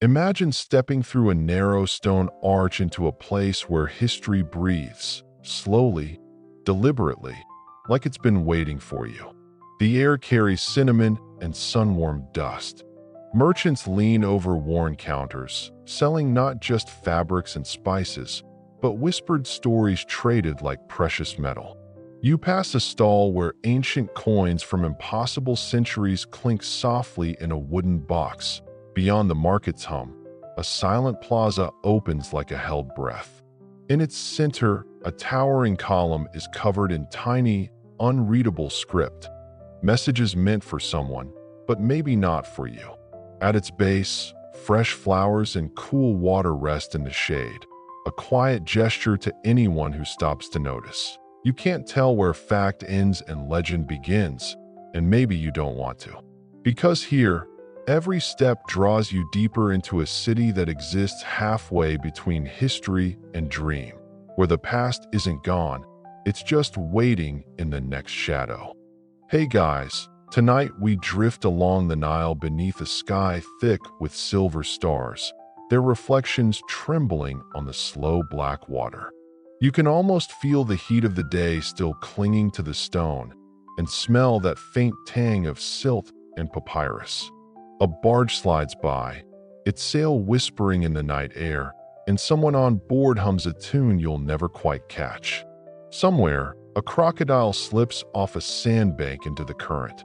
Imagine stepping through a narrow stone arch into a place where history breathes, slowly, deliberately, like it's been waiting for you. The air carries cinnamon and sun-warmed dust. Merchants lean over worn counters, selling not just fabrics and spices, but whispered stories traded like precious metal. You pass a stall where ancient coins from impossible centuries clink softly in a wooden box. Beyond the market's hum, a silent plaza opens like a held breath. In its center, a towering column is covered in tiny, unreadable script. Messages meant for someone, but maybe not for you. At its base, fresh flowers and cool water rest in the shade, a quiet gesture to anyone who stops to notice. You can't tell where fact ends and legend begins, and maybe you don't want to. Because here, every step draws you deeper into a city that exists halfway between history and dream, where the past isn't gone, it's just waiting in the next shadow. Hey guys, tonight we drift along the Nile beneath a sky thick with silver stars, their reflections trembling on the slow black water. You can almost feel the heat of the day still clinging to the stone and smell that faint tang of silt and papyrus. A barge slides by, its sail whispering in the night air, and someone on board hums a tune you'll never quite catch. Somewhere, a crocodile slips off a sandbank into the current.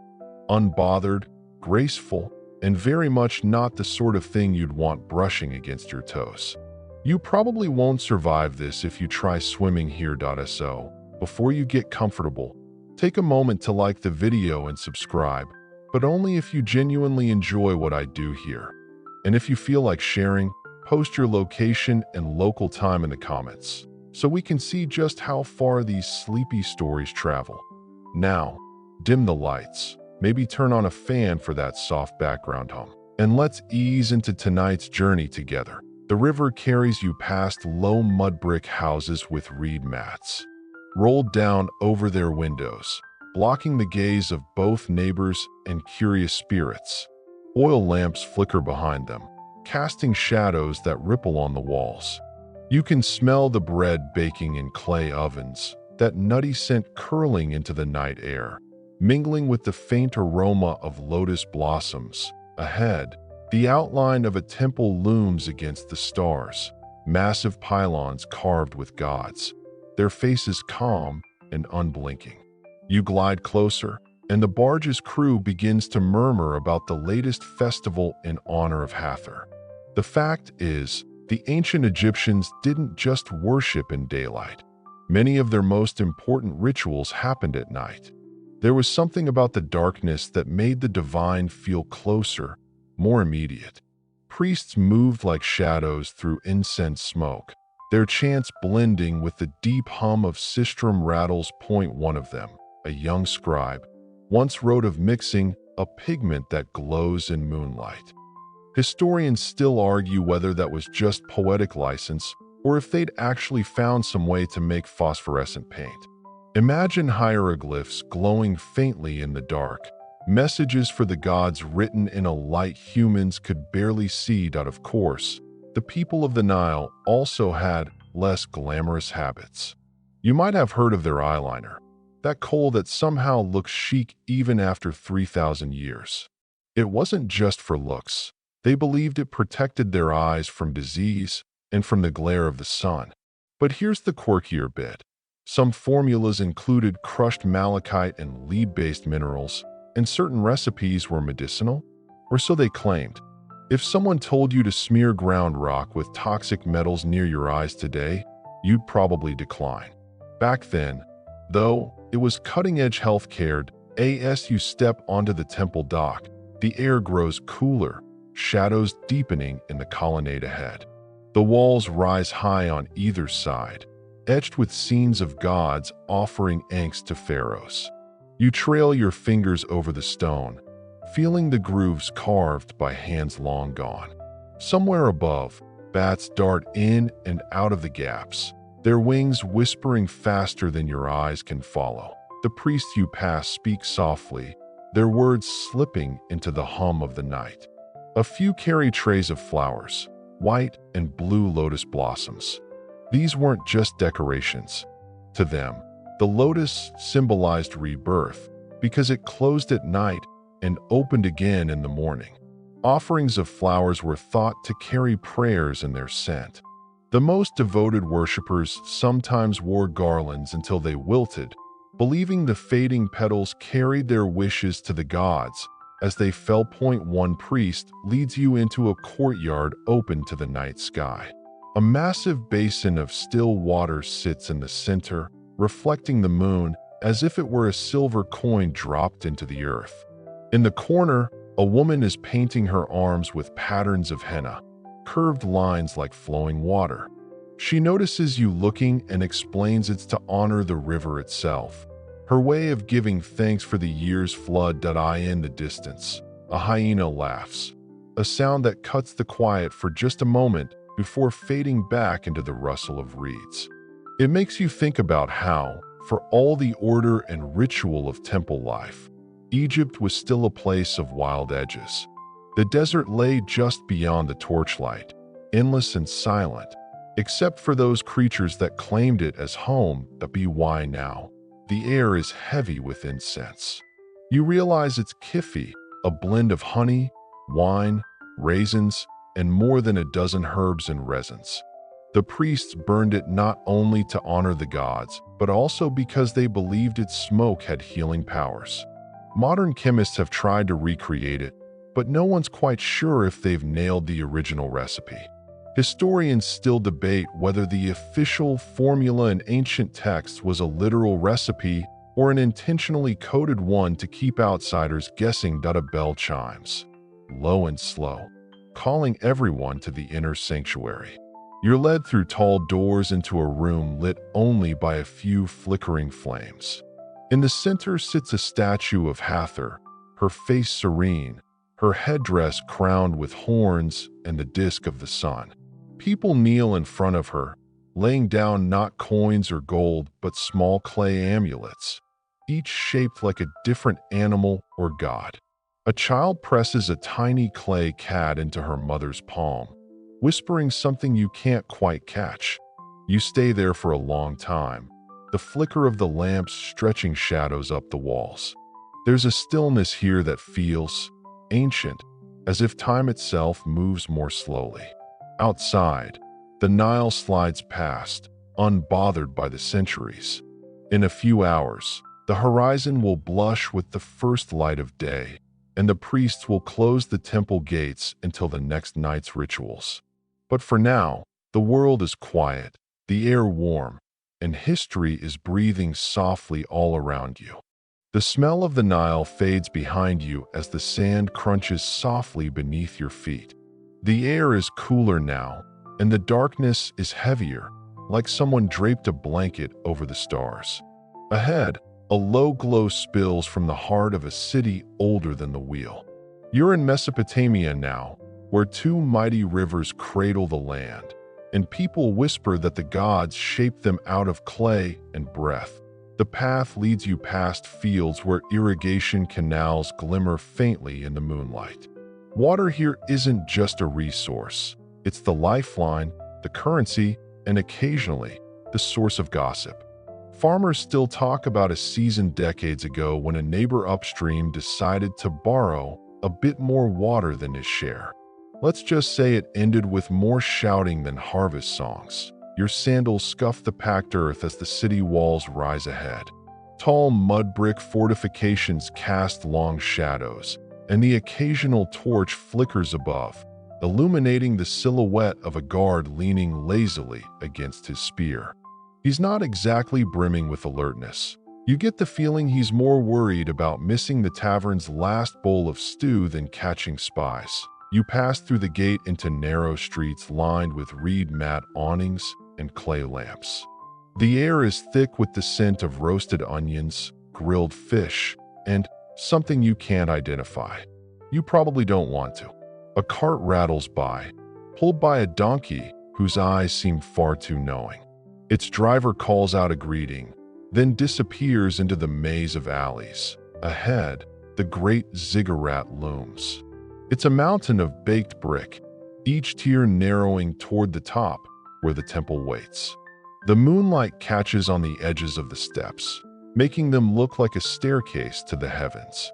Unbothered, graceful, and very much not the sort of thing you'd want brushing against your toes. You probably won't survive this if you try swimming here. So, before you get comfortable, take a moment to like the video and subscribe, but only if you genuinely enjoy what I do here. And if you feel like sharing, post your location and local time in the comments, so we can see just how far these sleepy stories travel. Now, dim the lights, maybe turn on a fan for that soft background hum, and let's ease into tonight's journey together. The river carries you past low mud brick houses with reed mats, rolled down over their windows, blocking the gaze of both neighbors and curious spirits. Oil lamps flicker behind them, casting shadows that ripple on the walls. You can smell the bread baking in clay ovens, that nutty scent curling into the night air, mingling with the faint aroma of lotus blossoms. Ahead, the outline of a temple looms against the stars, massive pylons carved with gods, their faces calm and unblinking. You glide closer, and the barge's crew begins to murmur about the latest festival in honor of Hathor. The fact is, the ancient Egyptians didn't just worship in daylight. Many of their most important rituals happened at night. There was something about the darkness that made the divine feel closer, more immediate. Priests moved like shadows through incense smoke, their chants blending with the deep hum of sistrum rattles. One of them, a young scribe, once wrote of mixing a pigment that glows in moonlight. Historians still argue whether that was just poetic license or if they'd actually found some way to make phosphorescent paint. Imagine hieroglyphs glowing faintly in the dark, messages for the gods written in a light humans could barely see. Of course, the people of the Nile also had less glamorous habits. You might have heard of their eyeliner, that kohl that somehow looks chic even after 3,000 years. It wasn't just for looks. They believed it protected their eyes from disease and from the glare of the sun. But here's the quirkier bit. Some formulas included crushed malachite and lead-based minerals, and certain recipes were medicinal, or so they claimed. If someone told you to smear ground rock with toxic metals near your eyes today, you'd probably decline. Back then, though, it was cutting-edge healthcare. As you step onto the temple dock, the air grows cooler, shadows deepening in the colonnade ahead. The walls rise high on either side, etched with scenes of gods offering angst to pharaohs. You trail your fingers over the stone, feeling the grooves carved by hands long gone. Somewhere above, bats dart in and out of the gaps, their wings whispering faster than your eyes can follow. The priests you pass speak softly, their words slipping into the hum of the night. A few carry trays of flowers, white and blue lotus blossoms. These weren't just decorations. To them, the lotus symbolized rebirth because it closed at night and opened again in the morning. Offerings of flowers were thought to carry prayers in their scent. The most devoted worshippers sometimes wore garlands until they wilted, believing the fading petals carried their wishes to the gods as they fell. One priest leads you into a courtyard open to the night sky. A massive basin of still water sits in the center, reflecting the moon as if it were a silver coin dropped into the earth. In the corner, a woman is painting her arms with patterns of henna, curved lines like flowing water. She notices you looking and explains it's to honor the river itself, her way of giving thanks for the year's flood. In the distance, a hyena laughs, a sound that cuts the quiet for just a moment before fading back into the rustle of reeds. It makes you think about how, for all the order and ritual of temple life, Egypt was still a place of wild edges. The desert lay just beyond the torchlight, endless and silent, except for those creatures that claimed it as home. WWII now, the air is heavy with incense. You realize it's kifi, a blend of honey, wine, raisins, and more than a dozen herbs and resins. The priests burned it not only to honor the gods, but also because they believed its smoke had healing powers. Modern chemists have tried to recreate it, but no one's quite sure if they've nailed the original recipe. Historians still debate whether the official formula in ancient texts was a literal recipe or an intentionally coded one to keep outsiders guessing. A bell chimes, low and slow, calling everyone to the inner sanctuary. You're led through tall doors into a room lit only by a few flickering flames. In the center sits a statue of Hathor, her face serene, her headdress crowned with horns and the disk of the sun. People kneel in front of her, laying down not coins or gold but small clay amulets, each shaped like a different animal or god. A child presses a tiny clay cat into her mother's palm, whispering something you can't quite catch. You stay there for a long time, the flicker of the lamps stretching shadows up the walls. There's a stillness here that feels ancient, as if time itself moves more slowly. Outside, the Nile slides past, unbothered by the centuries. In a few hours, the horizon will blush with the first light of day, and the priests will close the temple gates until the next night's rituals. But for now, the world is quiet, the air warm, and history is breathing softly all around you. The smell of the Nile fades behind you as the sand crunches softly beneath your feet. The air is cooler now, and the darkness is heavier, like someone draped a blanket over the stars. Ahead, a low glow spills from the heart of a city older than the wheel. You're in Mesopotamia now, where two mighty rivers cradle the land, and people whisper that the gods shaped them out of clay and breath. The path leads you past fields where irrigation canals glimmer faintly in the moonlight. Water here isn't just a resource. It's the lifeline, the currency, and occasionally, the source of gossip. Farmers still talk about a season decades ago when a neighbor upstream decided to borrow a bit more water than his share. Let's just say it ended with more shouting than harvest songs. Your sandals scuff the packed earth as the city walls rise ahead. Tall mud brick fortifications cast long shadows, and the occasional torch flickers above, illuminating the silhouette of a guard leaning lazily against his spear. He's not exactly brimming with alertness. You get the feeling he's more worried about missing the tavern's last bowl of stew than catching spies. You pass through the gate into narrow streets lined with reed mat awnings and clay lamps. The air is thick with the scent of roasted onions, grilled fish, and something you can't identify. You probably don't want to. A cart rattles by, pulled by a donkey whose eyes seem far too knowing. Its driver calls out a greeting, then disappears into the maze of alleys. Ahead, the great ziggurat looms. It's a mountain of baked brick, each tier narrowing toward the top where the temple waits. The moonlight catches on the edges of the steps, making them look like a staircase to the heavens.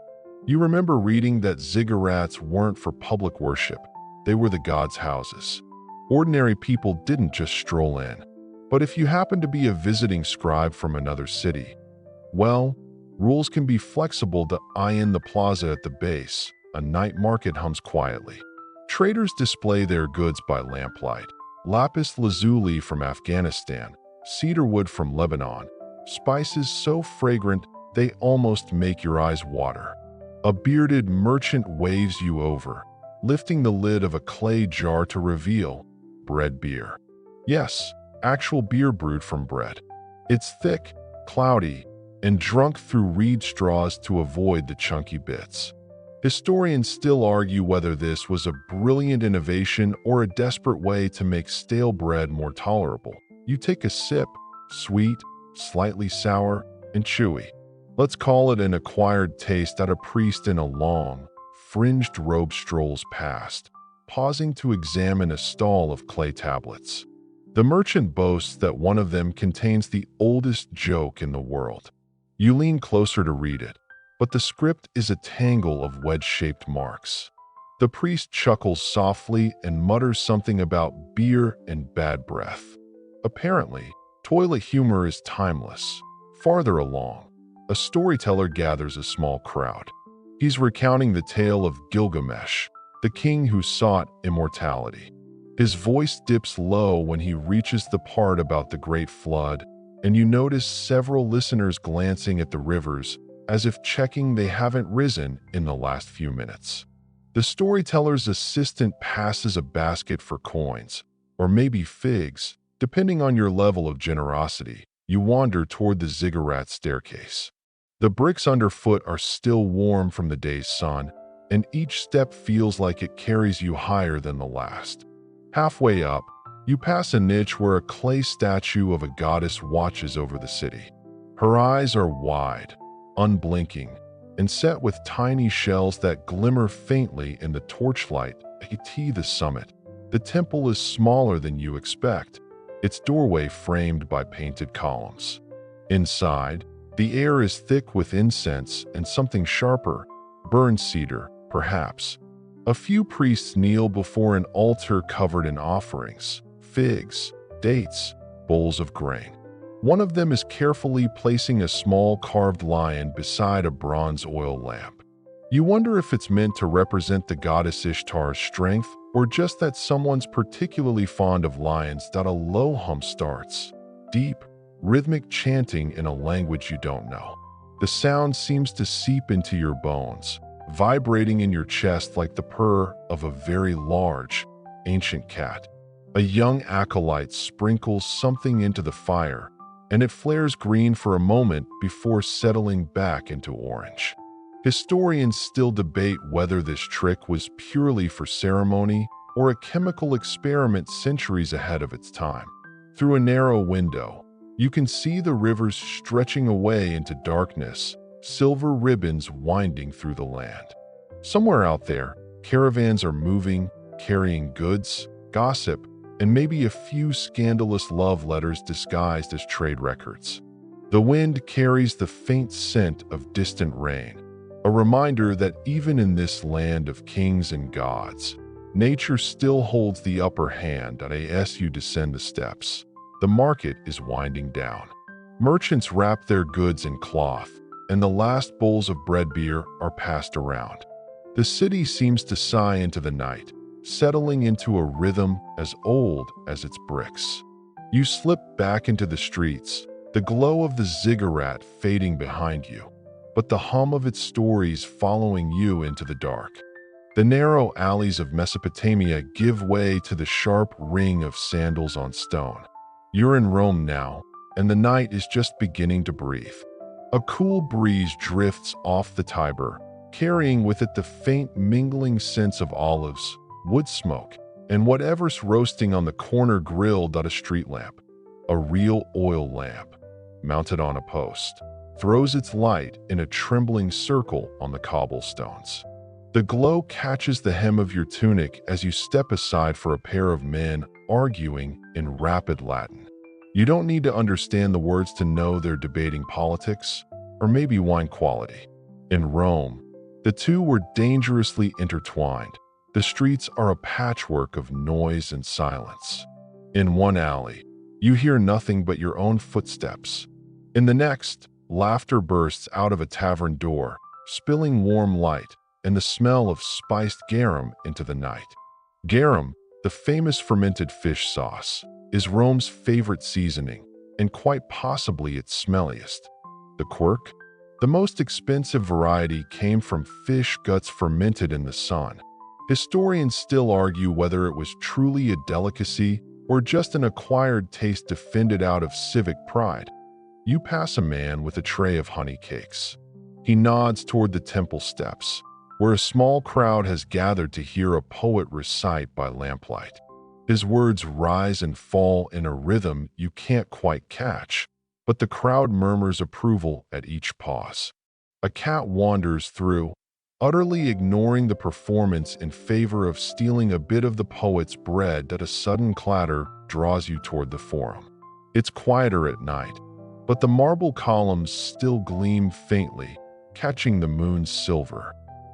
You remember reading that ziggurats weren't for public worship, they were the gods' houses. Ordinary people didn't just stroll in. But if you happen to be a visiting scribe from another city, well, rules can be flexible to eye in the plaza at the base. A night market hums quietly. Traders display their goods by lamplight. Lapis lazuli from Afghanistan, cedarwood from Lebanon, spices so fragrant they almost make your eyes water. A bearded merchant waves you over, lifting the lid of a clay jar to reveal bread beer. Yes, actual beer brewed from bread. It's thick, cloudy, and drunk through reed straws to avoid the chunky bits. Historians still argue whether this was a brilliant innovation or a desperate way to make stale bread more tolerable. You take a sip, sweet, slightly sour, and chewy. Let's call it an acquired taste that a priest in a long, fringed robe strolls past, pausing to examine a stall of clay tablets. The merchant boasts that one of them contains the oldest joke in the world. You lean closer to read it, but the script is a tangle of wedge-shaped marks. The priest chuckles softly and mutters something about beer and bad breath. Apparently, toilet humor is timeless. Farther along, a storyteller gathers a small crowd. He's recounting the tale of Gilgamesh, the king who sought immortality. His voice dips low when he reaches the part about the Great Flood, and you notice several listeners glancing at the rivers as if checking they haven't risen in the last few minutes. The storyteller's assistant passes a basket for coins, or maybe figs, depending on your level of generosity. You wander toward the ziggurat staircase. The bricks underfoot are still warm from the day's sun, and each step feels like it carries you higher than the last. Halfway up, you pass a niche where a clay statue of a goddess watches over the city. Her eyes are wide, unblinking, and set with tiny shells that glimmer faintly in the torchlight at the summit. The temple is smaller than you expect, its doorway framed by painted columns. Inside, the air is thick with incense and something sharper, burned cedar, perhaps. A few priests kneel before an altar covered in offerings, figs, dates, bowls of grain. One of them is carefully placing a small carved lion beside a bronze oil lamp. You wonder if it's meant to represent the goddess Ishtar's strength or just that someone's particularly fond of lions. A low hum starts, deep, rhythmic chanting in a language you don't know. The sound seems to seep into your bones, vibrating in your chest like the purr of a very large, ancient cat. A young acolyte sprinkles something into the fire, and it flares green for a moment before settling back into orange. Historians still debate whether this trick was purely for ceremony or a chemical experiment centuries ahead of its time. Through a narrow window, you can see the rivers stretching away into darkness, silver ribbons winding through the land. Somewhere out there, caravans are moving, carrying goods, gossip, and maybe a few scandalous love letters disguised as trade records. The wind carries the faint scent of distant rain, a reminder that even in this land of kings and gods, nature still holds the upper hand as you descend the steps. The market is winding down. Merchants wrap their goods in cloth, and the last bowls of bread beer are passed around. The city seems to sigh into the night, settling into a rhythm as old as its bricks. You slip back into the streets, the glow of the ziggurat fading behind you, but the hum of its stories following you into the dark. The narrow alleys of Mesopotamia give way to the sharp ring of sandals on stone. You're in Rome now, and the night is just beginning to breathe. A cool breeze drifts off the Tiber, carrying with it the faint mingling scents of olives, wood smoke, and whatever's roasting on the corner grill. A street lamp, a real oil lamp, mounted on a post, throws its light in a trembling circle on the cobblestones. The glow catches the hem of your tunic as you step aside for a pair of men arguing in rapid Latin. You don't need to understand the words to know they're debating politics, or maybe wine quality. In Rome, the two were dangerously intertwined. The streets are a patchwork of noise and silence. In one alley, you hear nothing but your own footsteps. In the next, laughter bursts out of a tavern door, spilling warm light and the smell of spiced garum into the night. Garum, the famous fermented fish sauce, is Rome's favorite seasoning, and quite possibly its smelliest. The quirk? The most expensive variety came from fish guts fermented in the sun. Historians still argue whether it was truly a delicacy or just an acquired taste defended out of civic pride. You pass a man with a tray of honey cakes. He nods toward the temple steps, where a small crowd has gathered to hear a poet recite by lamplight. His words rise and fall in a rhythm you can't quite catch, but the crowd murmurs approval at each pause. A cat wanders through, utterly ignoring the performance in favor of stealing a bit of the poet's bread. That a sudden clatter draws you toward the forum. It's quieter at night, but the marble columns still gleam faintly, catching the moon's silver.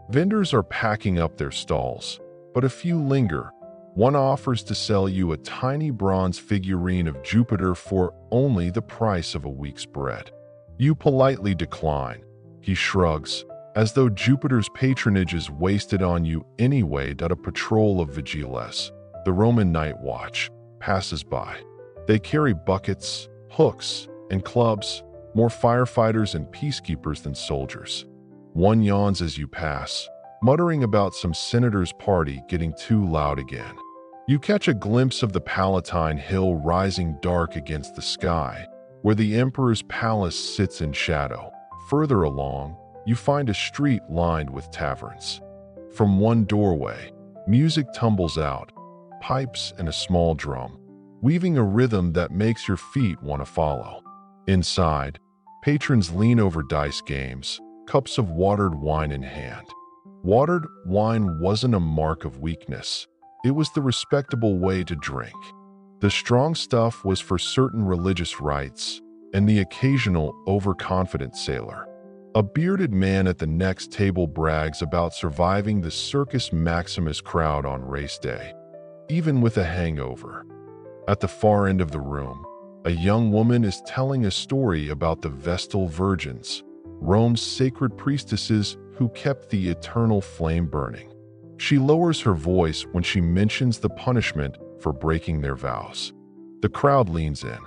Vendors are packing up their stalls, but a few linger. One offers to sell you a tiny bronze figurine of Jupiter for only the price of a week's bread. You politely decline. He shrugs, as though Jupiter's patronage is wasted on you anyway. A patrol of vigiles, the Roman night watch, passes by. They carry buckets, hooks, and clubs, more firefighters and peacekeepers than soldiers. One yawns as you pass, muttering about some senator's party getting too loud again. You catch a glimpse of the Palatine Hill rising dark against the sky, where the emperor's palace sits in shadow. Further along, you find a street lined with taverns. From one doorway, music tumbles out, pipes and a small drum, weaving a rhythm that makes your feet want to follow. Inside, patrons lean over dice games, cups of watered wine in hand. Watered wine wasn't a mark of weakness. It was the respectable way to drink. The strong stuff was for certain religious rites and the occasional overconfident sailor. A bearded man at the next table brags about surviving the Circus Maximus crowd on race day, even with a hangover. At the far end of the room, a young woman is telling a story about the Vestal Virgins, Rome's sacred priestesses who kept the eternal flame burning. She lowers her voice when she mentions the punishment for breaking their vows. The crowd leans in.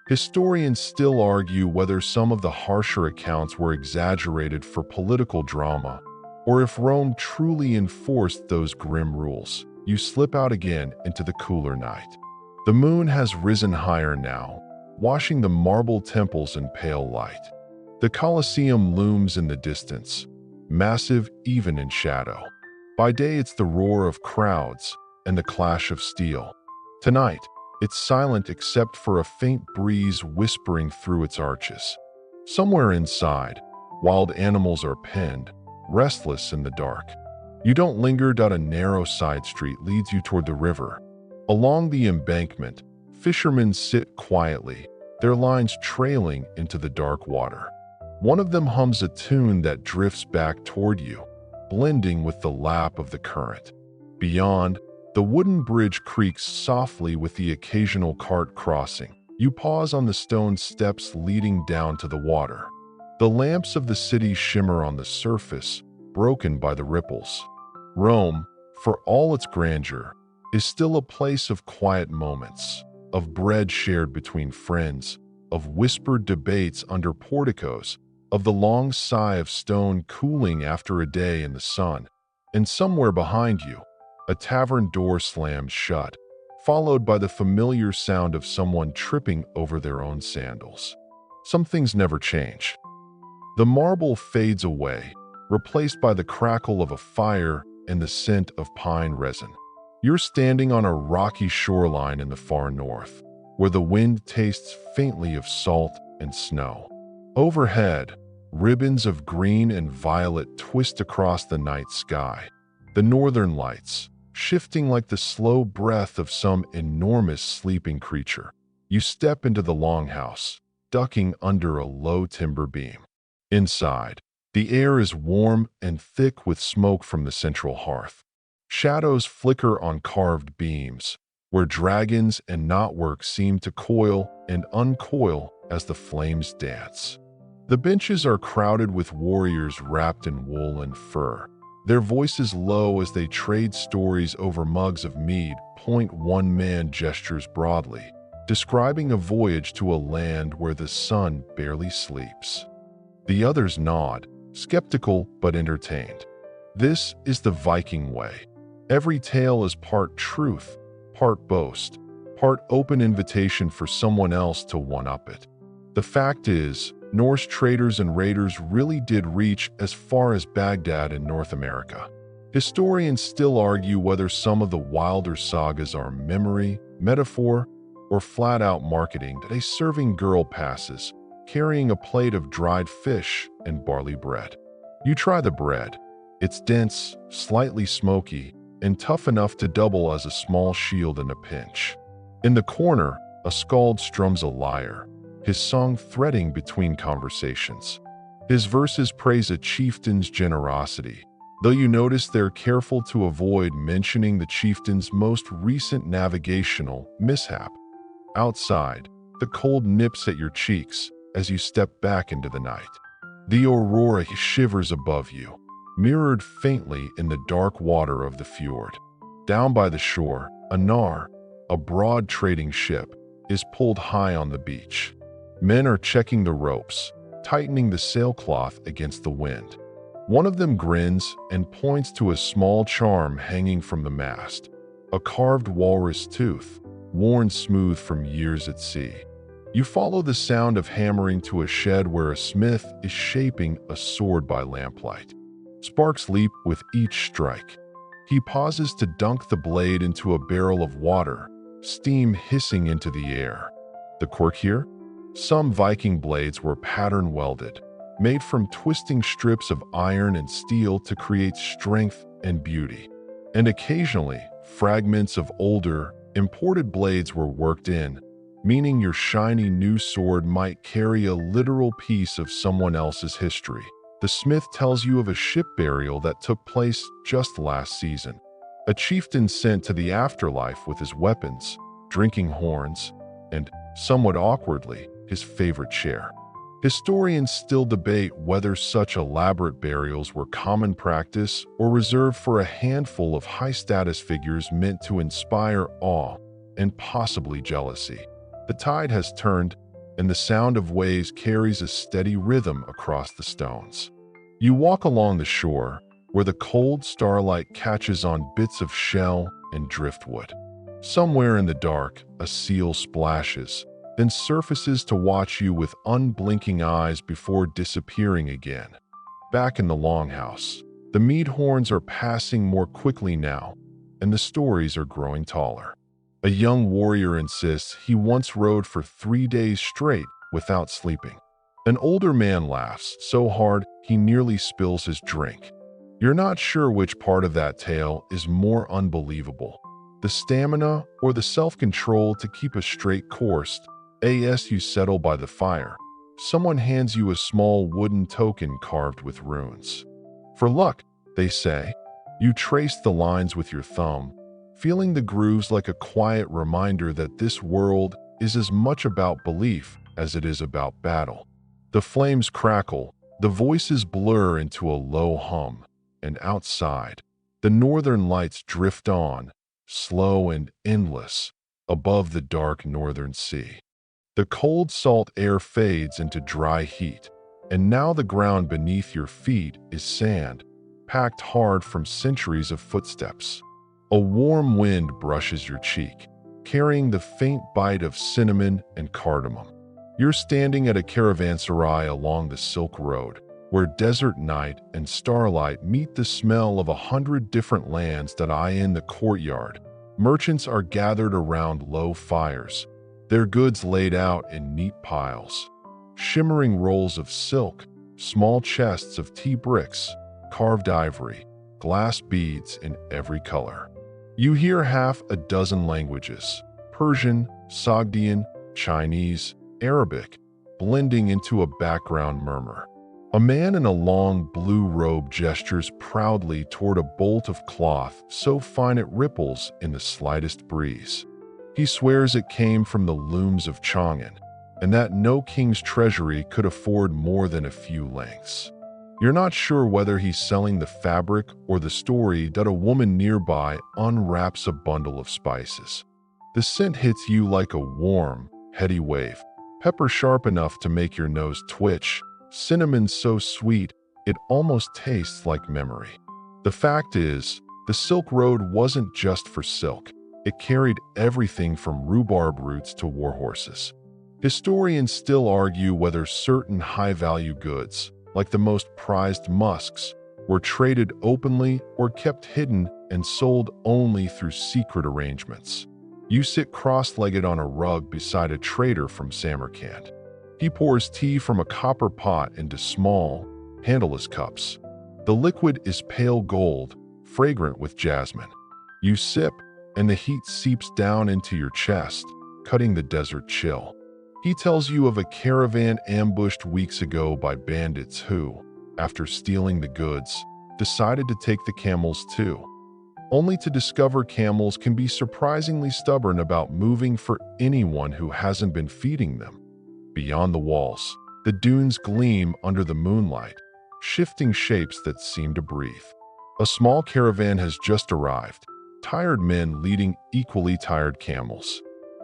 Historians still argue whether some of the harsher accounts were exaggerated for political drama, or if Rome truly enforced those grim rules. You slip out again into the cooler night. The moon has risen higher now, washing the marble temples in pale light. The Colosseum looms in the distance, massive even in shadow. By day it's the roar of crowds and the clash of steel. Tonight, it's silent except for a faint breeze whispering through its arches. Somewhere inside, wild animals are penned, restless in the dark. You don't linger. A narrow side street leads you toward the river. Along the embankment, fishermen sit quietly, their lines trailing into the dark water. One of them hums a tune that drifts back toward you, blending with the lap of the current. Beyond, the wooden bridge creaks softly with the occasional cart crossing. You pause on the stone steps leading down to the water. The lamps of the city shimmer on the surface, broken by the ripples. Rome, for all its grandeur, is still a place of quiet moments, of bread shared between friends, of whispered debates under porticos, of the long sigh of stone cooling after a day in the sun. And somewhere behind you, a tavern door slams shut, followed by the familiar sound of someone tripping over their own sandals. Some things never change. The marble fades away, replaced by the crackle of a fire and the scent of pine resin. You're standing on a rocky shoreline in the far north, where the wind tastes faintly of salt and snow. Overhead, ribbons of green and violet twist across the night sky. The northern lights, shifting like the slow breath of some enormous sleeping creature. You step into the longhouse, ducking under a low timber beam. Inside, the air is warm and thick with smoke from the central hearth. Shadows flicker on carved beams, where dragons and knotwork seem to coil and uncoil as the flames dance. The benches are crowded with warriors wrapped in wool and fur, their voices low as they trade stories over mugs of mead. One man gestures broadly, describing a voyage to a land where the sun barely sleeps. The others nod, skeptical but entertained. This is the Viking way. Every tale is part truth, part boast, part open invitation for someone else to one-up it. The fact is, Norse traders and raiders really did reach as far as Baghdad in North America. Historians still argue whether some of the wilder sagas are memory, metaphor, or flat-out marketing. A serving girl passes, carrying a plate of dried fish and barley bread. You try the bread. It's dense, slightly smoky, and tough enough to double as a small shield in a pinch. In the corner, a skald strums a lyre, his song threading between conversations. His verses praise a chieftain's generosity, though you notice they're careful to avoid mentioning the chieftain's most recent navigational mishap. Outside, the cold nips at your cheeks as you step back into the night. The aurora shivers above you, mirrored faintly in the dark water of the fjord. Down by the shore, a nar, a broad trading ship, is pulled high on the beach. Men are checking the ropes, tightening the sailcloth against the wind. One of them grins and points to a small charm hanging from the mast, a carved walrus tooth, worn smooth from years at sea. You follow the sound of hammering to a shed where a smith is shaping a sword by lamplight. Sparks leap with each strike. He pauses to dunk the blade into a barrel of water, steam hissing into the air. The quirk here? Some Viking blades were pattern welded, made from twisting strips of iron and steel to create strength and beauty. And occasionally, fragments of older, imported blades were worked in, meaning your shiny new sword might carry a literal piece of someone else's history. The smith tells you of a ship burial that took place just last season. A chieftain sent to the afterlife with his weapons, drinking horns, and, somewhat awkwardly, his favorite chair. Historians still debate whether such elaborate burials were common practice or reserved for a handful of high-status figures meant to inspire awe and possibly jealousy. The tide has turned, and the sound of waves carries a steady rhythm across the stones. You walk along the shore, where the cold starlight catches on bits of shell and driftwood. Somewhere in the dark, a seal splashes, then surfaces to watch you with unblinking eyes before disappearing again. Back in the longhouse, the mead horns are passing more quickly now, and the stories are growing taller. A young warrior insists he once rode for 3 days straight without sleeping. An older man laughs so hard he nearly spills his drink. You're not sure which part of that tale is more unbelievable, the stamina or the self-control to keep a straight course. As you settle by the fire, someone hands you a small wooden token carved with runes. For luck, they say. You trace the lines with your thumb, feeling the grooves like a quiet reminder that this world is as much about belief as it is about battle. The flames crackle, the voices blur into a low hum, and outside, the northern lights drift on, slow and endless, above the dark northern sea. The cold salt air fades into dry heat, and now the ground beneath your feet is sand, packed hard from centuries of footsteps. A warm wind brushes your cheek, carrying the faint bite of cinnamon and cardamom. You're standing at a caravanserai along the Silk Road, where desert night and starlight meet the smell of 100 different lands. In the courtyard, merchants are gathered around low fires, their goods laid out in neat piles. Shimmering rolls of silk, small chests of tea bricks, carved ivory, glass beads in every color. You hear half a dozen languages: Persian, Sogdian, Chinese, Arabic, blending into a background murmur. A man in a long blue robe gestures proudly toward a bolt of cloth so fine it ripples in the slightest breeze. He swears it came from the looms of Chang'an, and that no king's treasury could afford more than a few lengths. You're not sure whether he's selling the fabric or the story that a woman nearby unwraps a bundle of spices. The scent hits you like a warm, heady wave, pepper sharp enough to make your nose twitch, cinnamon so sweet it almost tastes like memory. The fact is, the Silk Road wasn't just for silk. It carried everything from rhubarb roots to warhorses. Historians still argue whether certain high-value goods, like the most prized musks, were traded openly or kept hidden and sold only through secret arrangements. You sit cross-legged on a rug beside a trader from Samarkand. He pours tea from a copper pot into small, handleless cups. The liquid is pale gold, fragrant with jasmine. You sip, and the heat seeps down into your chest, cutting the desert chill. He tells you of a caravan ambushed weeks ago by bandits who, after stealing the goods, decided to take the camels too, only to discover camels can be surprisingly stubborn about moving for anyone who hasn't been feeding them. Beyond the walls, the dunes gleam under the moonlight, shifting shapes that seem to breathe. A small caravan has just arrived, tired men leading equally tired camels.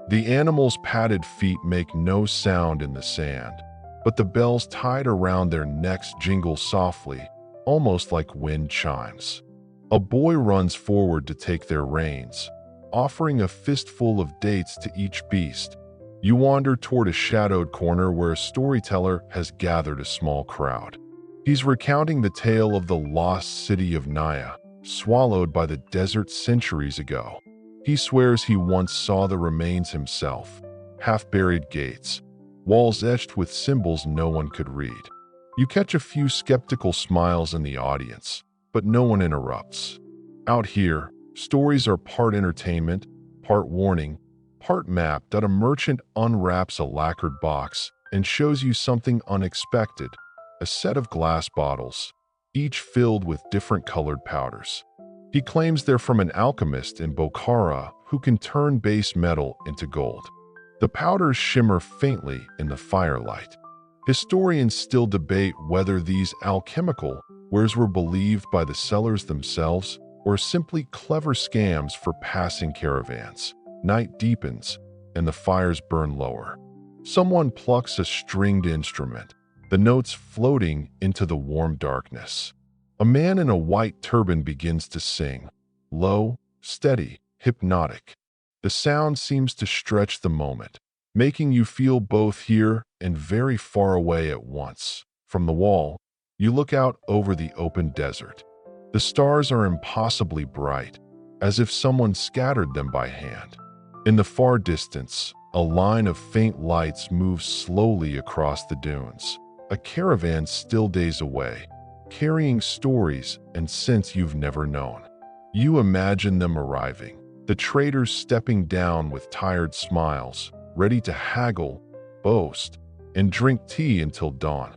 The animals' padded feet make no sound in the sand, but the bells tied around their necks jingle softly, almost like wind chimes. A boy runs forward to take their reins, offering a fistful of dates to each beast. You wander toward a shadowed corner where a storyteller has gathered a small crowd. He's recounting the tale of the lost city of Naya, swallowed by the desert centuries ago. He swears he once saw the remains himself, half-buried gates, walls etched with symbols no one could read. You catch a few skeptical smiles in the audience, but no one interrupts. Out here, stories are part entertainment, part warning, part map that a merchant unwraps a lacquered box and shows you something unexpected, a set of glass bottles, each filled with different colored powders. He claims they're from an alchemist in Bokhara who can turn base metal into gold. The powders shimmer faintly in the firelight. Historians still debate whether these alchemical wares were believed by the sellers themselves or simply clever scams for passing caravans. Night deepens, and the fires burn lower. Someone plucks a stringed instrument, the notes floating into the warm darkness. A man in a white turban begins to sing, low, steady, hypnotic. The sound seems to stretch the moment, making you feel both here and very far away at once. From the wall, you look out over the open desert. The stars are impossibly bright, as if someone scattered them by hand. In the far distance, a line of faint lights moves slowly across the dunes. A caravan still days away, carrying stories and scents you've never known. You imagine them arriving, the traders stepping down with tired smiles, ready to haggle, boast, and drink tea until dawn.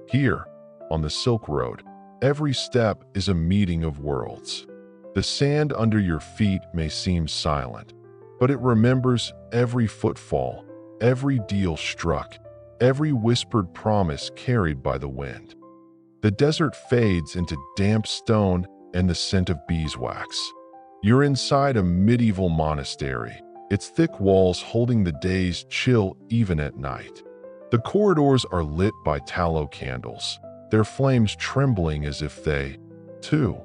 Here, on the Silk Road, every step is a meeting of worlds. The sand under your feet may seem silent, but it remembers every footfall, every deal struck, every whispered promise carried by the wind. The desert fades into damp stone and the scent of beeswax. You're inside a medieval monastery, its thick walls holding the day's chill even at night. The corridors are lit by tallow candles, their flames trembling as if they, too,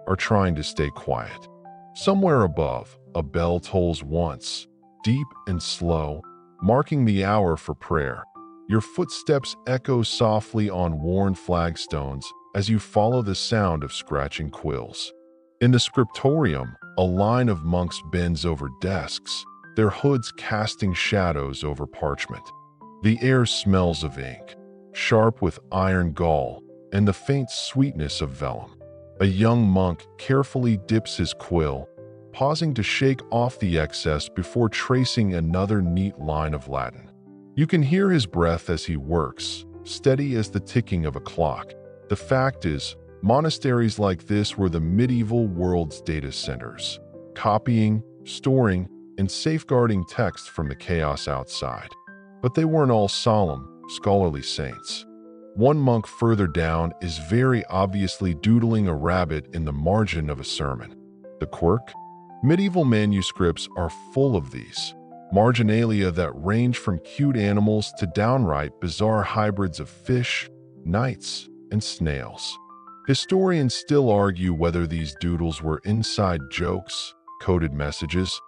are trying to stay quiet. Somewhere above, a bell tolls once, deep and slow, marking the hour for prayer. Your footsteps echo softly on worn flagstones as you follow the sound of scratching quills. In the scriptorium, a line of monks bends over desks, their hoods casting shadows over parchment. The air smells of ink, sharp with iron gall and the faint sweetness of vellum. A young monk carefully dips his quill, pausing to shake off the excess before tracing another neat line of Latin. You can hear his breath as he works, steady as the ticking of a clock. The fact is, monasteries like this were the medieval world's data centers, copying, storing, and safeguarding text from the chaos outside. But they weren't all solemn, scholarly saints. One monk further down is very obviously doodling a rabbit in the margin of a sermon. The quirk? Medieval manuscripts are full of these marginalia that range from cute animals to downright bizarre hybrids of fish, knights, and snails. Historians still argue whether these doodles were inside jokes, coded messages,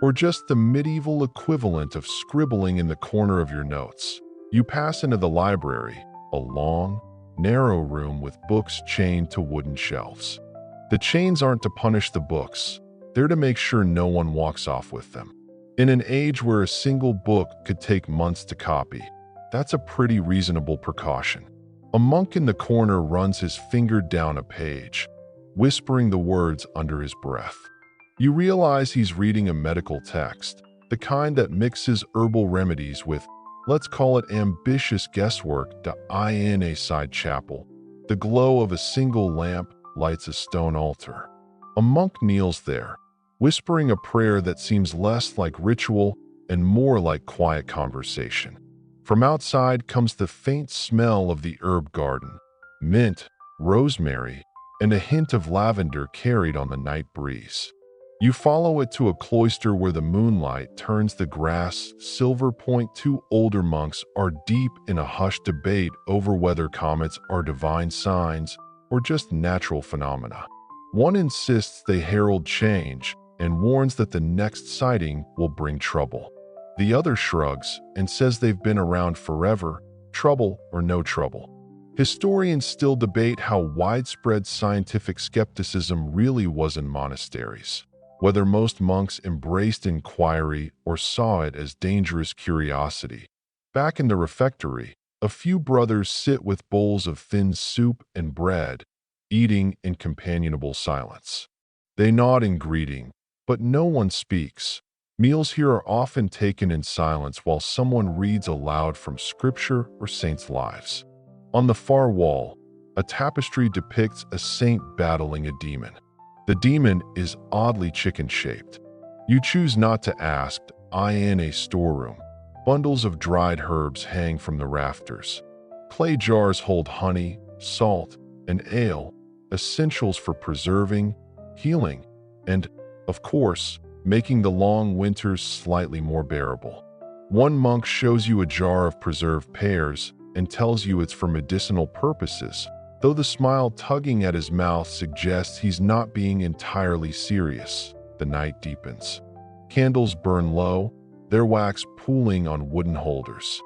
or just the medieval equivalent of scribbling in the corner of your notes. You pass into the library, a long, narrow room with books chained to wooden shelves. The chains aren't to punish the books, they're to make sure no one walks off with them. In an age where a single book could take months to copy, that's a pretty reasonable precaution. A monk in the corner runs his finger down a page, whispering the words under his breath. You realize he's reading a medical text, the kind that mixes herbal remedies with, let's call it ambitious guesswork. In a side chapel, the glow of a single lamp lights a stone altar. A monk kneels there, whispering a prayer that seems less like ritual and more like quiet conversation. From outside comes the faint smell of the herb garden, mint, rosemary, and a hint of lavender carried on the night breeze. You follow it to a cloister where the moonlight turns the grass silver. Two older monks are deep in a hushed debate over whether comets are divine signs or just natural phenomena. One insists they herald change and warns that the next sighting will bring trouble. The other shrugs and says they've been around forever, trouble or no trouble. Historians still debate how widespread scientific skepticism really was in monasteries, whether most monks embraced inquiry or saw it as dangerous curiosity. Back in the refectory, a few brothers sit with bowls of thin soup and bread, eating in companionable silence. They nod in greeting, but no one speaks. Meals here are often taken in silence while someone reads aloud from scripture or saints' lives. On the far wall, a tapestry depicts a saint battling a demon. The demon is oddly chicken-shaped. You choose not to ask. In a storeroom, bundles of dried herbs hang from the rafters. Clay jars hold honey, salt, and ale, essentials for preserving, healing, and, of course, making the long winters slightly more bearable. One monk shows you a jar of preserved pears and tells you it's for medicinal purposes, though the smile tugging at his mouth suggests he's not being entirely serious. The night deepens. Candles burn low, their wax pooling on wooden holders.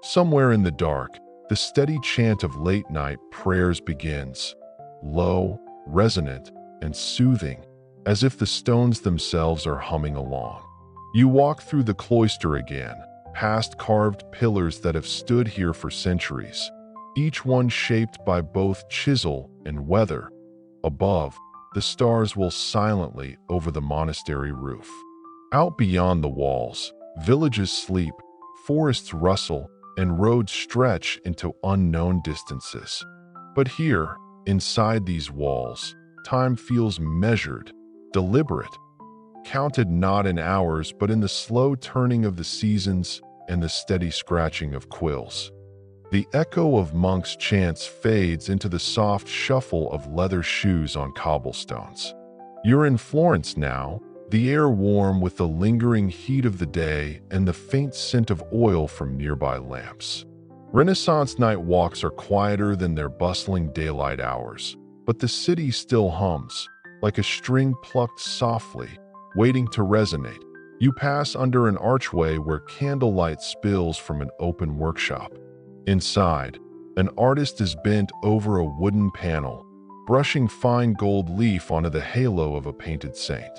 Somewhere in the dark, the steady chant of late-night prayers begins, low, resonant, and soothing, as if the stones themselves are humming along. You walk through the cloister again, past carved pillars that have stood here for centuries, each one shaped by both chisel and weather. Above, the stars will silently over the monastery roof. Out beyond the walls, villages sleep, forests rustle, and roads stretch into unknown distances. But here, inside these walls, time feels measured, deliberate, counted not in hours but in the slow turning of the seasons and the steady scratching of quills. The echo of monks' chants fades into the soft shuffle of leather shoes on cobblestones. You're in Florence now, the air warm with the lingering heat of the day and the faint scent of oil from nearby lamps. Renaissance night walks are quieter than their bustling daylight hours, but the city still hums, like a string plucked softly, waiting to resonate. You pass under an archway where candlelight spills from an open workshop. Inside, an artist is bent over a wooden panel, brushing fine gold leaf onto the halo of a painted saint.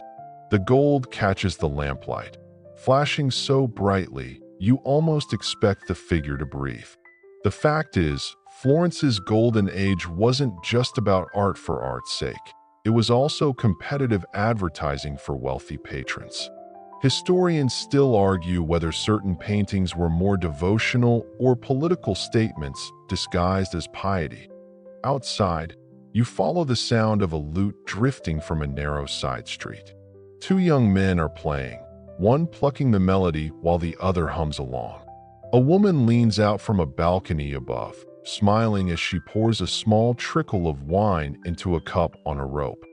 The gold catches the lamplight, flashing so brightly you almost expect the figure to breathe. The fact is, Florence's golden age wasn't just about art for art's sake. It was also competitive advertising for wealthy patrons. Historians still argue whether certain paintings were more devotional or political statements disguised as piety. Outside, you follow the sound of a lute drifting from a narrow side street. Two young men are playing, one plucking the melody while the other hums along. A woman leans out from a balcony above, smiling as she pours a small trickle of wine into a cup on a rope,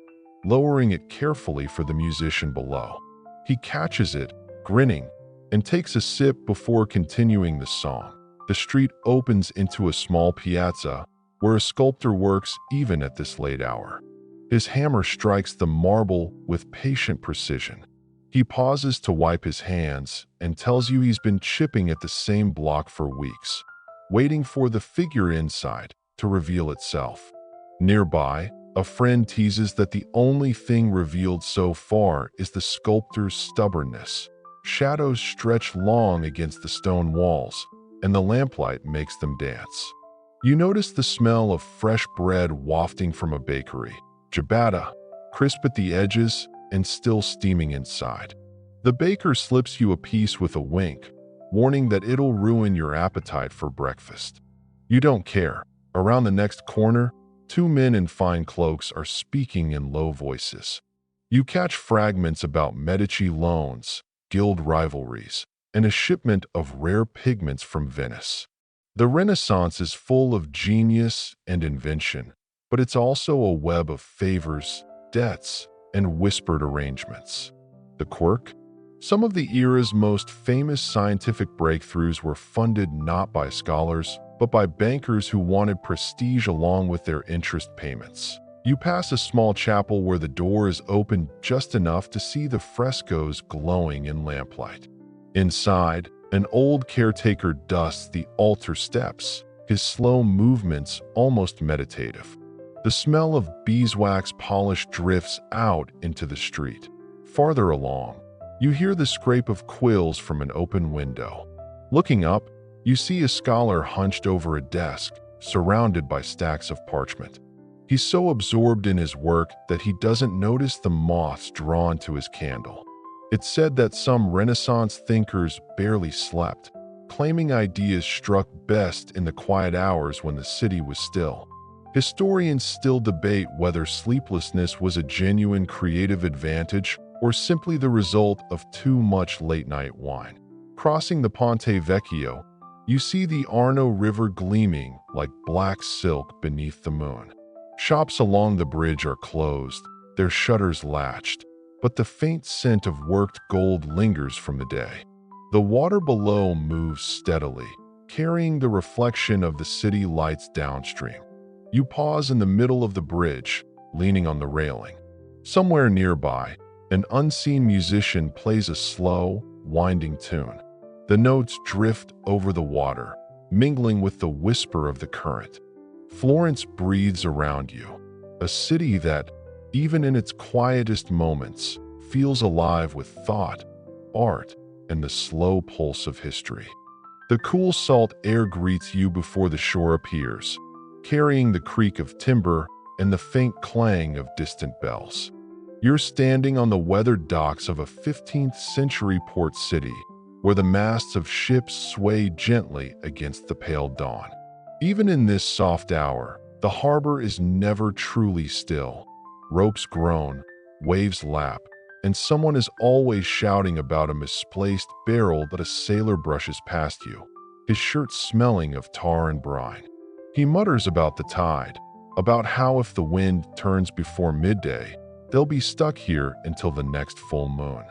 lowering it carefully for the musician below. He catches it, grinning, and takes a sip before continuing the song. The street opens into a small piazza where a sculptor works even at this late hour. His hammer strikes the marble with patient precision. He pauses to wipe his hands and tells you he's been chipping at the same block for weeks, waiting for the figure inside to reveal itself. Nearby, a friend teases that the only thing revealed so far is the sculptor's stubbornness. Shadows stretch long against the stone walls, and the lamplight makes them dance. You notice the smell of fresh bread wafting from a bakery, ciabatta, crisp at the edges and still steaming inside. The baker slips you a piece with a wink, warning that it'll ruin your appetite for breakfast. You don't care. Around the next corner, two men in fine cloaks are speaking in low voices. You catch fragments about Medici loans, guild rivalries, and a shipment of rare pigments from Venice. The Renaissance is full of genius and invention, but it's also a web of favors, debts, and whispered arrangements. The quirk? Some of the era's most famous scientific breakthroughs were funded not by scholars, but by bankers who wanted prestige along with their interest payments. You pass a small chapel where the door is open just enough to see the frescoes glowing in lamplight. Inside, an old caretaker dusts the altar steps, his slow movements almost meditative. The smell of beeswax polish drifts out into the street. Farther along, you hear the scrape of quills from an open window. Looking up, you see a scholar hunched over a desk, surrounded by stacks of parchment. He's so absorbed in his work that he doesn't notice the moths drawn to his candle. It's said that some Renaissance thinkers barely slept, claiming ideas struck best in the quiet hours when the city was still. Historians still debate whether sleeplessness was a genuine creative advantage or simply the result of too much late-night wine. Crossing the Ponte Vecchio, you see the Arno River gleaming like black silk beneath the moon. Shops along the bridge are closed, their shutters latched, but the faint scent of worked gold lingers from the day. The water below moves steadily, carrying the reflection of the city lights downstream. You pause in the middle of the bridge, leaning on the railing. Somewhere nearby, an unseen musician plays a slow, winding tune. The notes drift over the water, mingling with the whisper of the current. Florence breathes around you, a city that, even in its quietest moments, feels alive with thought, art, and the slow pulse of history. The cool salt air greets you before the shore appears, carrying the creak of timber and the faint clang of distant bells. You're standing on the weathered docks of a 15th century port city, where the masts of ships sway gently against the pale dawn. Even in this soft hour, the harbor is never truly still. Ropes groan, waves lap, and someone is always shouting about a misplaced barrel that a sailor brushes past you, his shirt smelling of tar and brine. He mutters about the tide, about how if the wind turns before midday, they'll be stuck here until the next full moon.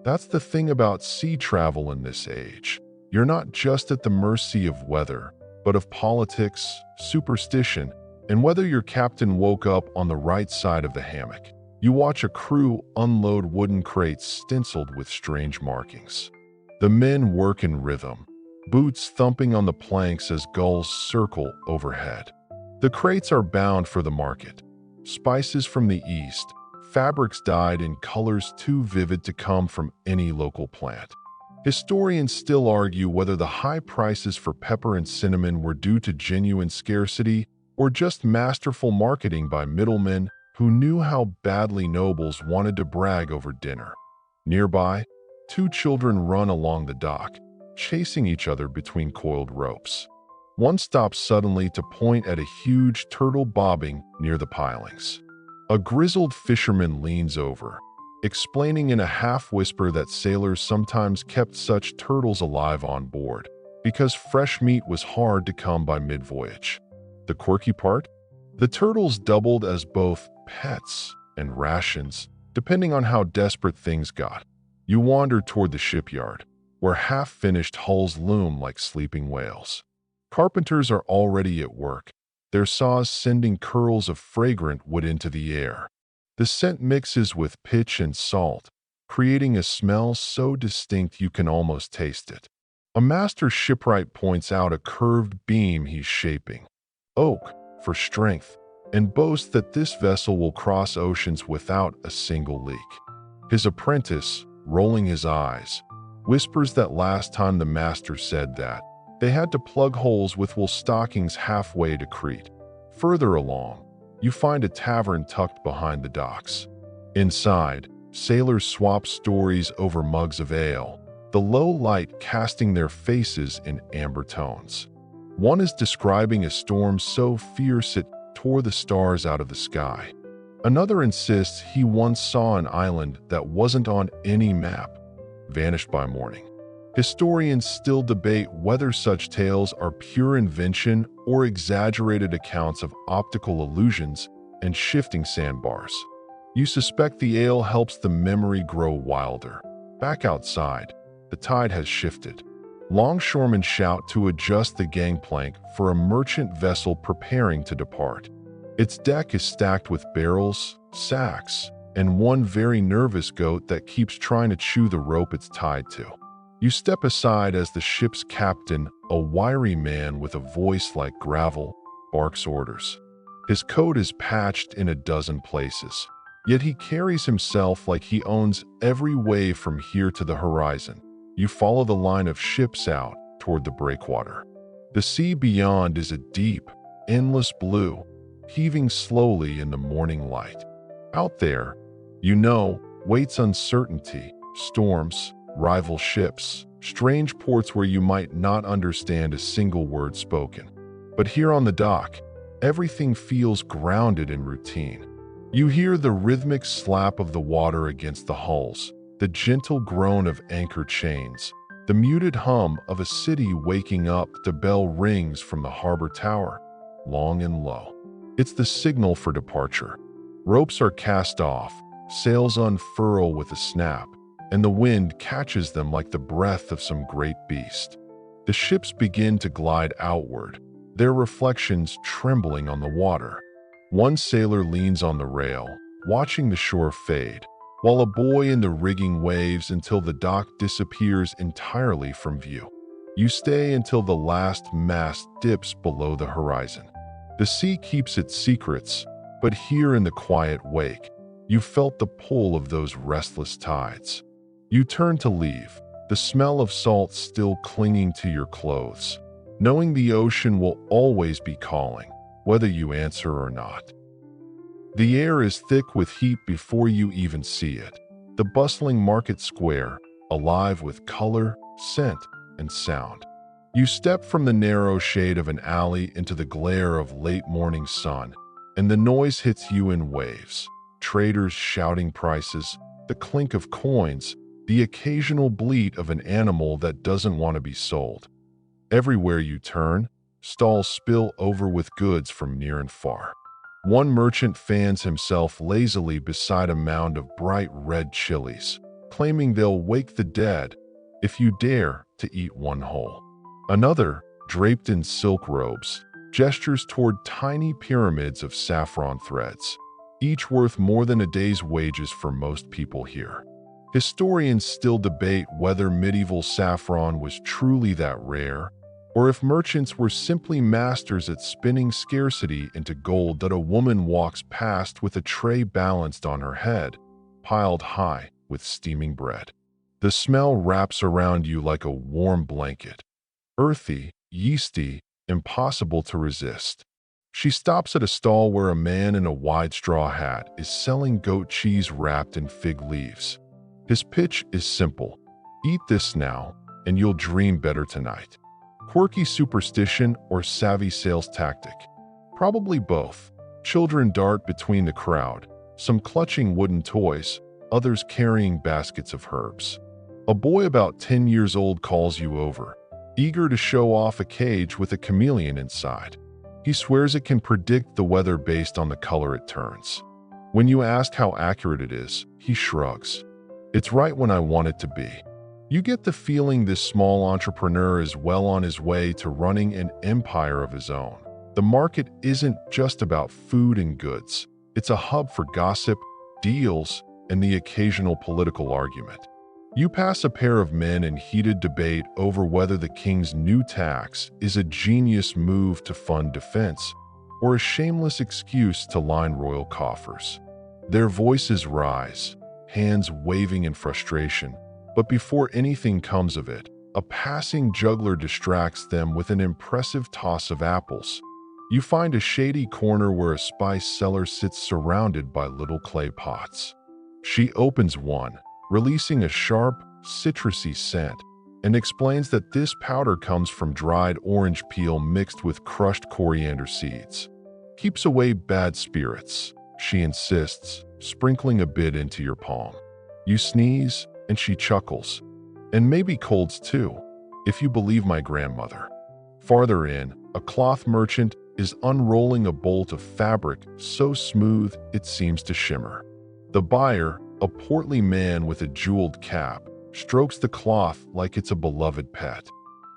That's the thing about sea travel in this age. You're not just at the mercy of weather, but of politics, superstition, and whether your captain woke up on the right side of the hammock. You watch a crew unload wooden crates stenciled with strange markings. The men work in rhythm, boots thumping on the planks as gulls circle overhead. The crates are bound for the market. Spices from the east, fabrics dyed in colors too vivid to come from any local plant. Historians still argue whether the high prices for pepper and cinnamon were due to genuine scarcity or just masterful marketing by middlemen who knew how badly nobles wanted to brag over dinner. Nearby, two children run along the dock, chasing each other between coiled ropes. One stops suddenly to point at a huge turtle bobbing near the pilings. A grizzled fisherman leans over, explaining in a half-whisper that sailors sometimes kept such turtles alive on board because fresh meat was hard to come by mid-voyage. The quirky part? The turtles doubled as both pets and rations, depending on how desperate things got. You wander toward the shipyard, where half-finished hulls loom like sleeping whales. Carpenters are already at work, their saws sending curls of fragrant wood into the air. The scent mixes with pitch and salt, creating a smell so distinct you can almost taste it. A master shipwright points out a curved beam he's shaping, oak for strength, and boasts that this vessel will cross oceans without a single leak. His apprentice, rolling his eyes, whispers that last time the master said that, they had to plug holes with wool stockings halfway to Crete. Further along, you find a tavern tucked behind the docks. Inside, sailors swap stories over mugs of ale, the low light casting their faces in amber tones. One is describing a storm so fierce it tore the stars out of the sky. Another insists he once saw an island that wasn't on any map, vanished by morning. Historians still debate whether such tales are pure invention or exaggerated accounts of optical illusions and shifting sandbars. You suspect the ale helps the memory grow wilder. Back outside, the tide has shifted. Longshoremen shout to adjust the gangplank for a merchant vessel preparing to depart. Its deck is stacked with barrels, sacks, and one very nervous goat that keeps trying to chew the rope it's tied to. You step aside as the ship's captain, a wiry man with a voice like gravel, barks orders. His coat is patched in a dozen places, yet he carries himself like he owns every wave from here to the horizon. You follow the line of ships out toward the breakwater. The sea beyond is a deep, endless blue, heaving slowly in the morning light. Out there, waits uncertainty, storms, rival ships, strange ports where you might not understand a single word spoken. But here on the dock, everything feels grounded in routine. You hear the rhythmic slap of the water against the hulls, the gentle groan of anchor chains, the muted hum of a city waking up. The bell rings from the harbor tower, long and low. It's the signal for departure. Ropes are cast off, sails unfurl with a snap, and the wind catches them like the breath of some great beast. The ships begin to glide outward, their reflections trembling on the water. One sailor leans on the rail, watching the shore fade, while a boy in the rigging waves until the dock disappears entirely from view. You stay until the last mast dips below the horizon. The sea keeps its secrets, but here in the quiet wake, you felt the pull of those restless tides. You turn to leave, the smell of salt still clinging to your clothes, knowing the ocean will always be calling, whether you answer or not. The air is thick with heat before you even see it. The bustling market square, alive with color, scent, and sound. You step from the narrow shade of an alley into the glare of late morning sun, and the noise hits you in waves. Traders shouting prices, the clink of coins, the occasional bleat of an animal that doesn't want to be sold. Everywhere you turn, stalls spill over with goods from near and far. One merchant fans himself lazily beside a mound of bright red chilies, claiming they'll wake the dead if you dare to eat one whole. Another, draped in silk robes, gestures toward tiny pyramids of saffron threads, each worth more than a day's wages for most people here. Historians still debate whether medieval saffron was truly that rare, or if merchants were simply masters at spinning scarcity into gold. That a woman walks past with a tray balanced on her head, piled high with steaming bread. The smell wraps around you like a warm blanket. Earthy, yeasty, impossible to resist. She stops at a stall where a man in a wide straw hat is selling goat cheese wrapped in fig leaves. His pitch is simple. Eat this now, and you'll dream better tonight. Quirky superstition or savvy sales tactic? Probably both. Children dart between the crowd, some clutching wooden toys, others carrying baskets of herbs. A boy about 10 years old calls you over, eager to show off a cage with a chameleon inside. He swears it can predict the weather based on the color it turns. When you ask how accurate it is, he shrugs. It's right when I want it to be. You get the feeling this small entrepreneur is well on his way to running an empire of his own. The market isn't just about food and goods. It's a hub for gossip, deals, and the occasional political argument. You pass a pair of men in heated debate over whether the king's new tax is a genius move to fund defense or a shameless excuse to line royal coffers. Their voices rise, hands waving in frustration, but before anything comes of it, a passing juggler distracts them with an impressive toss of apples. You find a shady corner where a spice seller sits surrounded by little clay pots. She opens one, releasing a sharp, citrusy scent, and explains that this powder comes from dried orange peel mixed with crushed coriander seeds. Keeps away bad spirits, she insists, sprinkling a bit into your palm. You sneeze, and she chuckles. And maybe colds too, if you believe my grandmother. Farther in, a cloth merchant is unrolling a bolt of fabric so smooth it seems to shimmer. The buyer, a portly man with a jeweled cap, strokes the cloth like it's a beloved pet.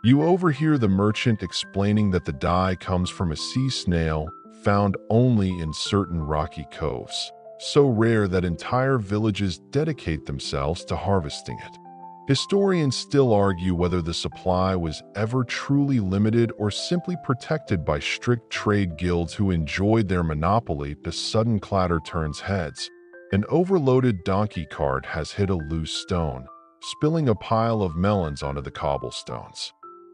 You overhear the merchant explaining that the dye comes from a sea snail found only in certain rocky coves, so rare that entire villages dedicate themselves to harvesting it. Historians still argue whether the supply was ever truly limited or simply protected by strict trade guilds who enjoyed their monopoly. The sudden clatter turns heads. An overloaded donkey cart has hit a loose stone, spilling a pile of melons onto the cobblestones.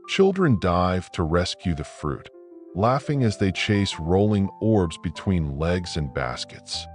Children dive to rescue the fruit, laughing as they chase rolling orbs between legs and baskets.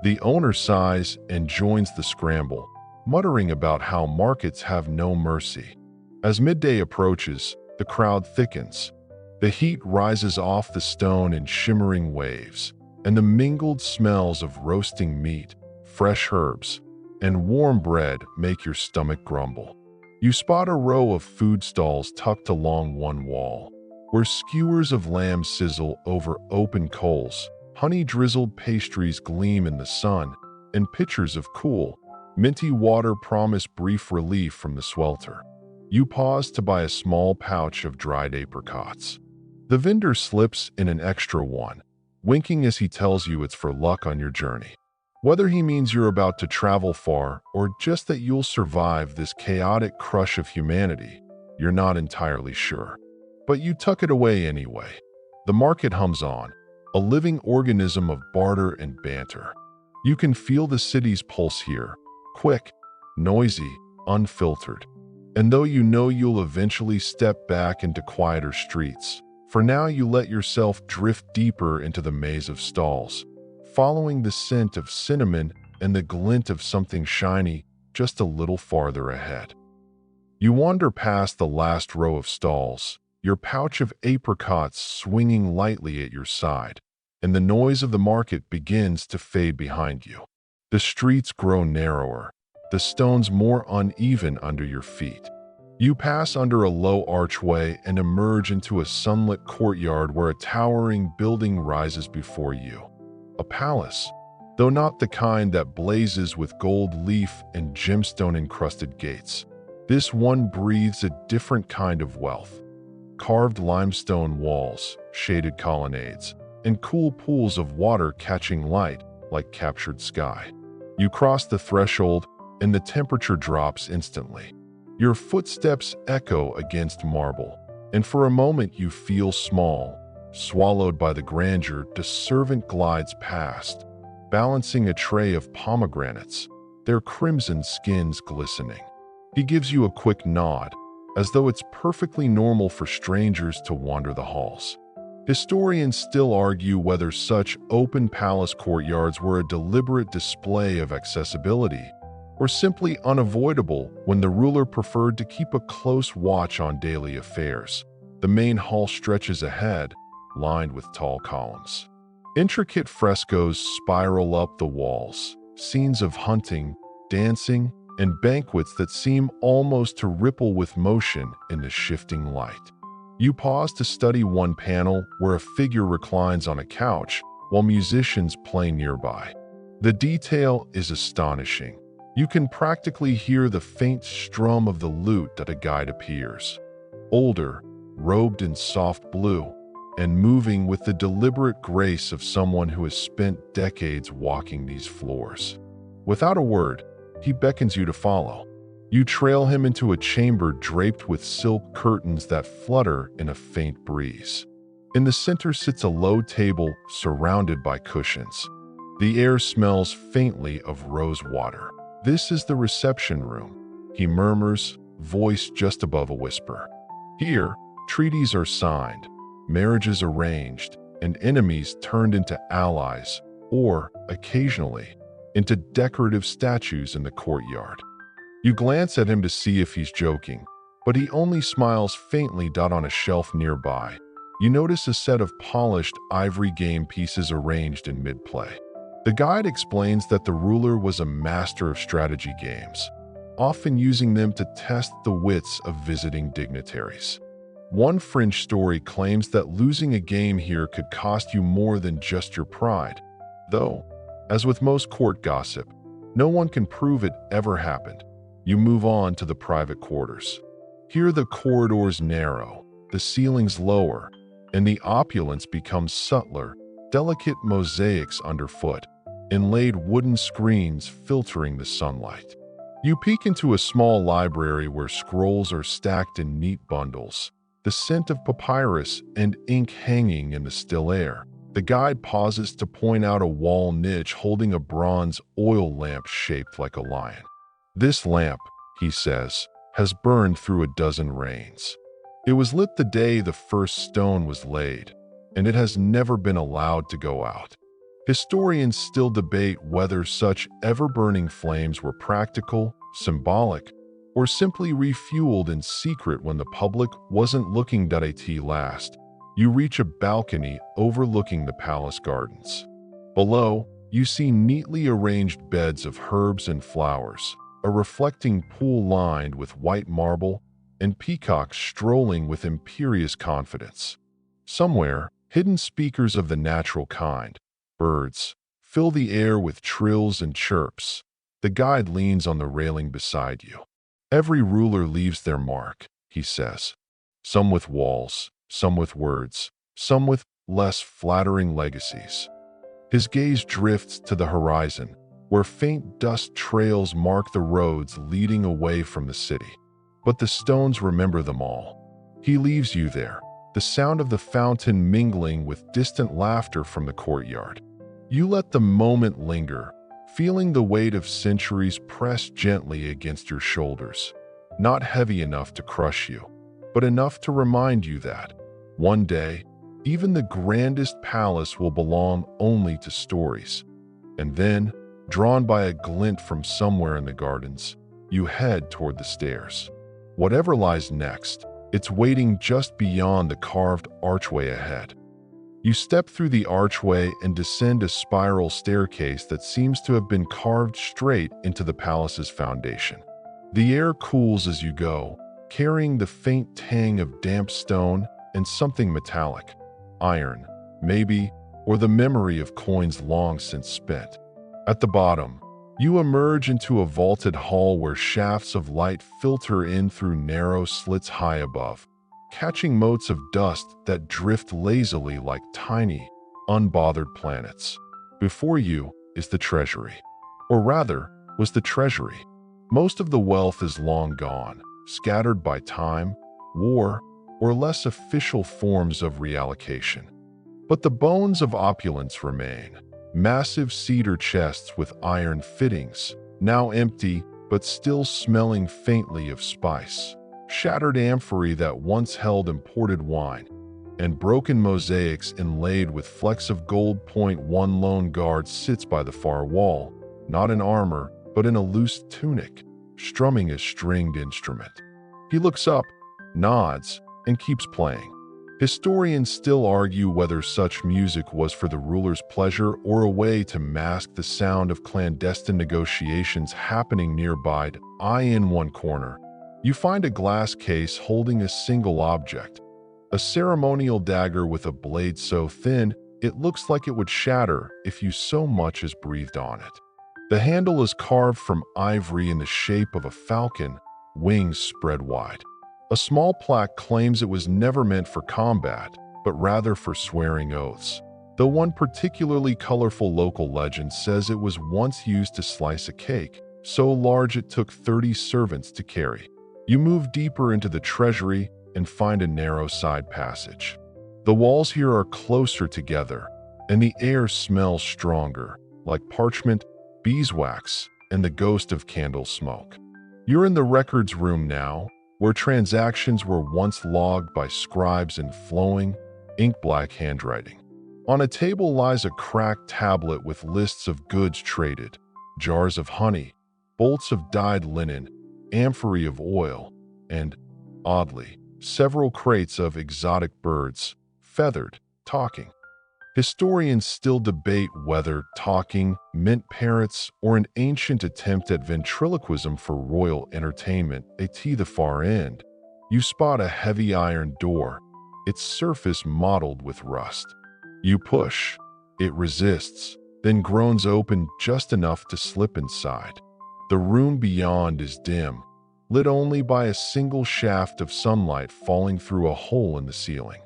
The owner sighs and joins the scramble, muttering about how markets have no mercy. As midday approaches, the crowd thickens. The heat rises off the stone in shimmering waves, and the mingled smells of roasting meat, fresh herbs, and warm bread make your stomach grumble. You spot a row of food stalls tucked along one wall, where skewers of lamb sizzle over open coals, honey-drizzled pastries gleam in the sun, and pitchers of cool, minty water promise brief relief from the swelter. You pause to buy a small pouch of dried apricots. The vendor slips in an extra one, winking as he tells you it's for luck on your journey. Whether he means you're about to travel far or just that you'll survive this chaotic crush of humanity, you're not entirely sure. But you tuck it away anyway. The market hums on, a living organism of barter and banter. You can feel the city's pulse here, quick, noisy, unfiltered. And though you know you'll eventually step back into quieter streets, for now you let yourself drift deeper into the maze of stalls, following the scent of cinnamon and the glint of something shiny just a little farther ahead. You wander past the last row of stalls, your pouch of apricots swinging lightly at your side, and the noise of the market begins to fade behind you. The streets grow narrower, the stones more uneven under your feet. You pass under a low archway and emerge into a sunlit courtyard where a towering building rises before you. A palace, though not the kind that blazes with gold leaf and gemstone-encrusted gates. This one breathes a different kind of wealth. Carved limestone walls, shaded colonnades, and cool pools of water catching light like captured sky. You cross the threshold, and the temperature drops instantly. Your footsteps echo against marble, and for a moment you feel small. Swallowed by the grandeur, the servant glides past, balancing a tray of pomegranates, their crimson skins glistening. He gives you a quick nod, as though it's perfectly normal for strangers to wander the halls. Historians still argue whether such open palace courtyards were a deliberate display of accessibility or simply unavoidable when the ruler preferred to keep a close watch on daily affairs. The main hall stretches ahead, lined with tall columns. Intricate frescoes spiral up the walls, scenes of hunting, dancing, and banquets that seem almost to ripple with motion in the shifting light. You pause to study one panel where a figure reclines on a couch while musicians play nearby. The detail is astonishing. You can practically hear the faint strum of the lute that a guide appears. Older, robed in soft blue, and moving with the deliberate grace of someone who has spent decades walking these floors. Without a word, he beckons you to follow. You trail him into a chamber draped with silk curtains that flutter in a faint breeze. In the center sits a low table surrounded by cushions. The air smells faintly of rose water. "This is the reception room," he murmurs, voice just above a whisper. "Here, treaties are signed, marriages arranged, and enemies turned into allies, or, occasionally, into decorative statues in the courtyard." You glance at him to see if he's joking, but he only smiles faintly. On a shelf nearby, you notice a set of polished ivory game pieces arranged in mid-play. The guide explains that the ruler was a master of strategy games, often using them to test the wits of visiting dignitaries. One fringe story claims that losing a game here could cost you more than just your pride, though, as with most court gossip, no one can prove it ever happened. You move on to the private quarters. Here the corridors narrow, the ceilings lower, and the opulence becomes subtler, delicate mosaics underfoot, inlaid wooden screens filtering the sunlight. You peek into a small library where scrolls are stacked in neat bundles, the scent of papyrus and ink hanging in the still air. The guide pauses to point out a wall niche holding a bronze oil lamp shaped like a lion. "This lamp," he says, "has burned through a dozen rains. It was lit the day the first stone was laid, and it has never been allowed to go out." Historians still debate whether such ever-burning flames were practical, symbolic, or simply refueled in secret when the public wasn't looking. At last, you reach a balcony overlooking the palace gardens. Below, you see neatly arranged beds of herbs and flowers, a reflecting pool lined with white marble, and peacocks strolling with imperious confidence. Somewhere, hidden speakers of the natural kind, birds, fill the air with trills and chirps. The guide leans on the railing beside you. "Every ruler leaves their mark," he says. "Some with walls, some with words, some with less flattering legacies." His gaze drifts to the horizon, where faint dust trails mark the roads leading away from the city. But the stones remember them all. He leaves you there, the sound of the fountain mingling with distant laughter from the courtyard. You let the moment linger, feeling the weight of centuries press gently against your shoulders, not heavy enough to crush you, but enough to remind you that, one day, even the grandest palace will belong only to stories. And then, drawn by a glint from somewhere in the gardens, you head toward the stairs. Whatever lies next, it's waiting just beyond the carved archway ahead. You step through the archway and descend a spiral staircase that seems to have been carved straight into the palace's foundation. The air cools as you go, carrying the faint tang of damp stone and something metallic, iron, maybe, or the memory of coins long since spent. At the bottom, you emerge into a vaulted hall where shafts of light filter in through narrow slits high above, catching motes of dust that drift lazily like tiny, unbothered planets. Before you is the treasury. Or rather, was the treasury. Most of the wealth is long gone, scattered by time, war, or less official forms of reallocation. But the bones of opulence remain. Massive cedar chests with iron fittings, now empty but still smelling faintly of spice. Shattered amphorae that once held imported wine, and broken mosaics inlaid with flecks of gold. One lone guard sits by the far wall, not in armor, but in a loose tunic, strumming a stringed instrument. He looks up, nods, and keeps playing. Historians still argue whether such music was for the ruler's pleasure or a way to mask the sound of clandestine negotiations happening nearby. In one corner, you find a glass case holding a single object, a ceremonial dagger with a blade so thin it looks like it would shatter if you so much as breathed on it. The handle is carved from ivory in the shape of a falcon, wings spread wide. A small plaque claims it was never meant for combat, but rather for swearing oaths. Though one particularly colorful local legend says it was once used to slice a cake, so large it took 30 servants to carry. You move deeper into the treasury and find a narrow side passage. The walls here are closer together, and the air smells stronger, like parchment, beeswax, and the ghost of candle smoke. You're in the records room now, where transactions were once logged by scribes in flowing, ink-black handwriting. On a table lies a cracked tablet with lists of goods traded, jars of honey, bolts of dyed linen, amphorae of oil, and, oddly, several crates of exotic birds, feathered, talking. Historians still debate whether talking meant parrots or an ancient attempt at ventriloquism for royal entertainment. At the far end, you spot a heavy iron door, its surface mottled with rust. You push, it resists, then groans open just enough to slip inside. The room beyond is dim, lit only by a single shaft of sunlight falling through a hole in the ceiling.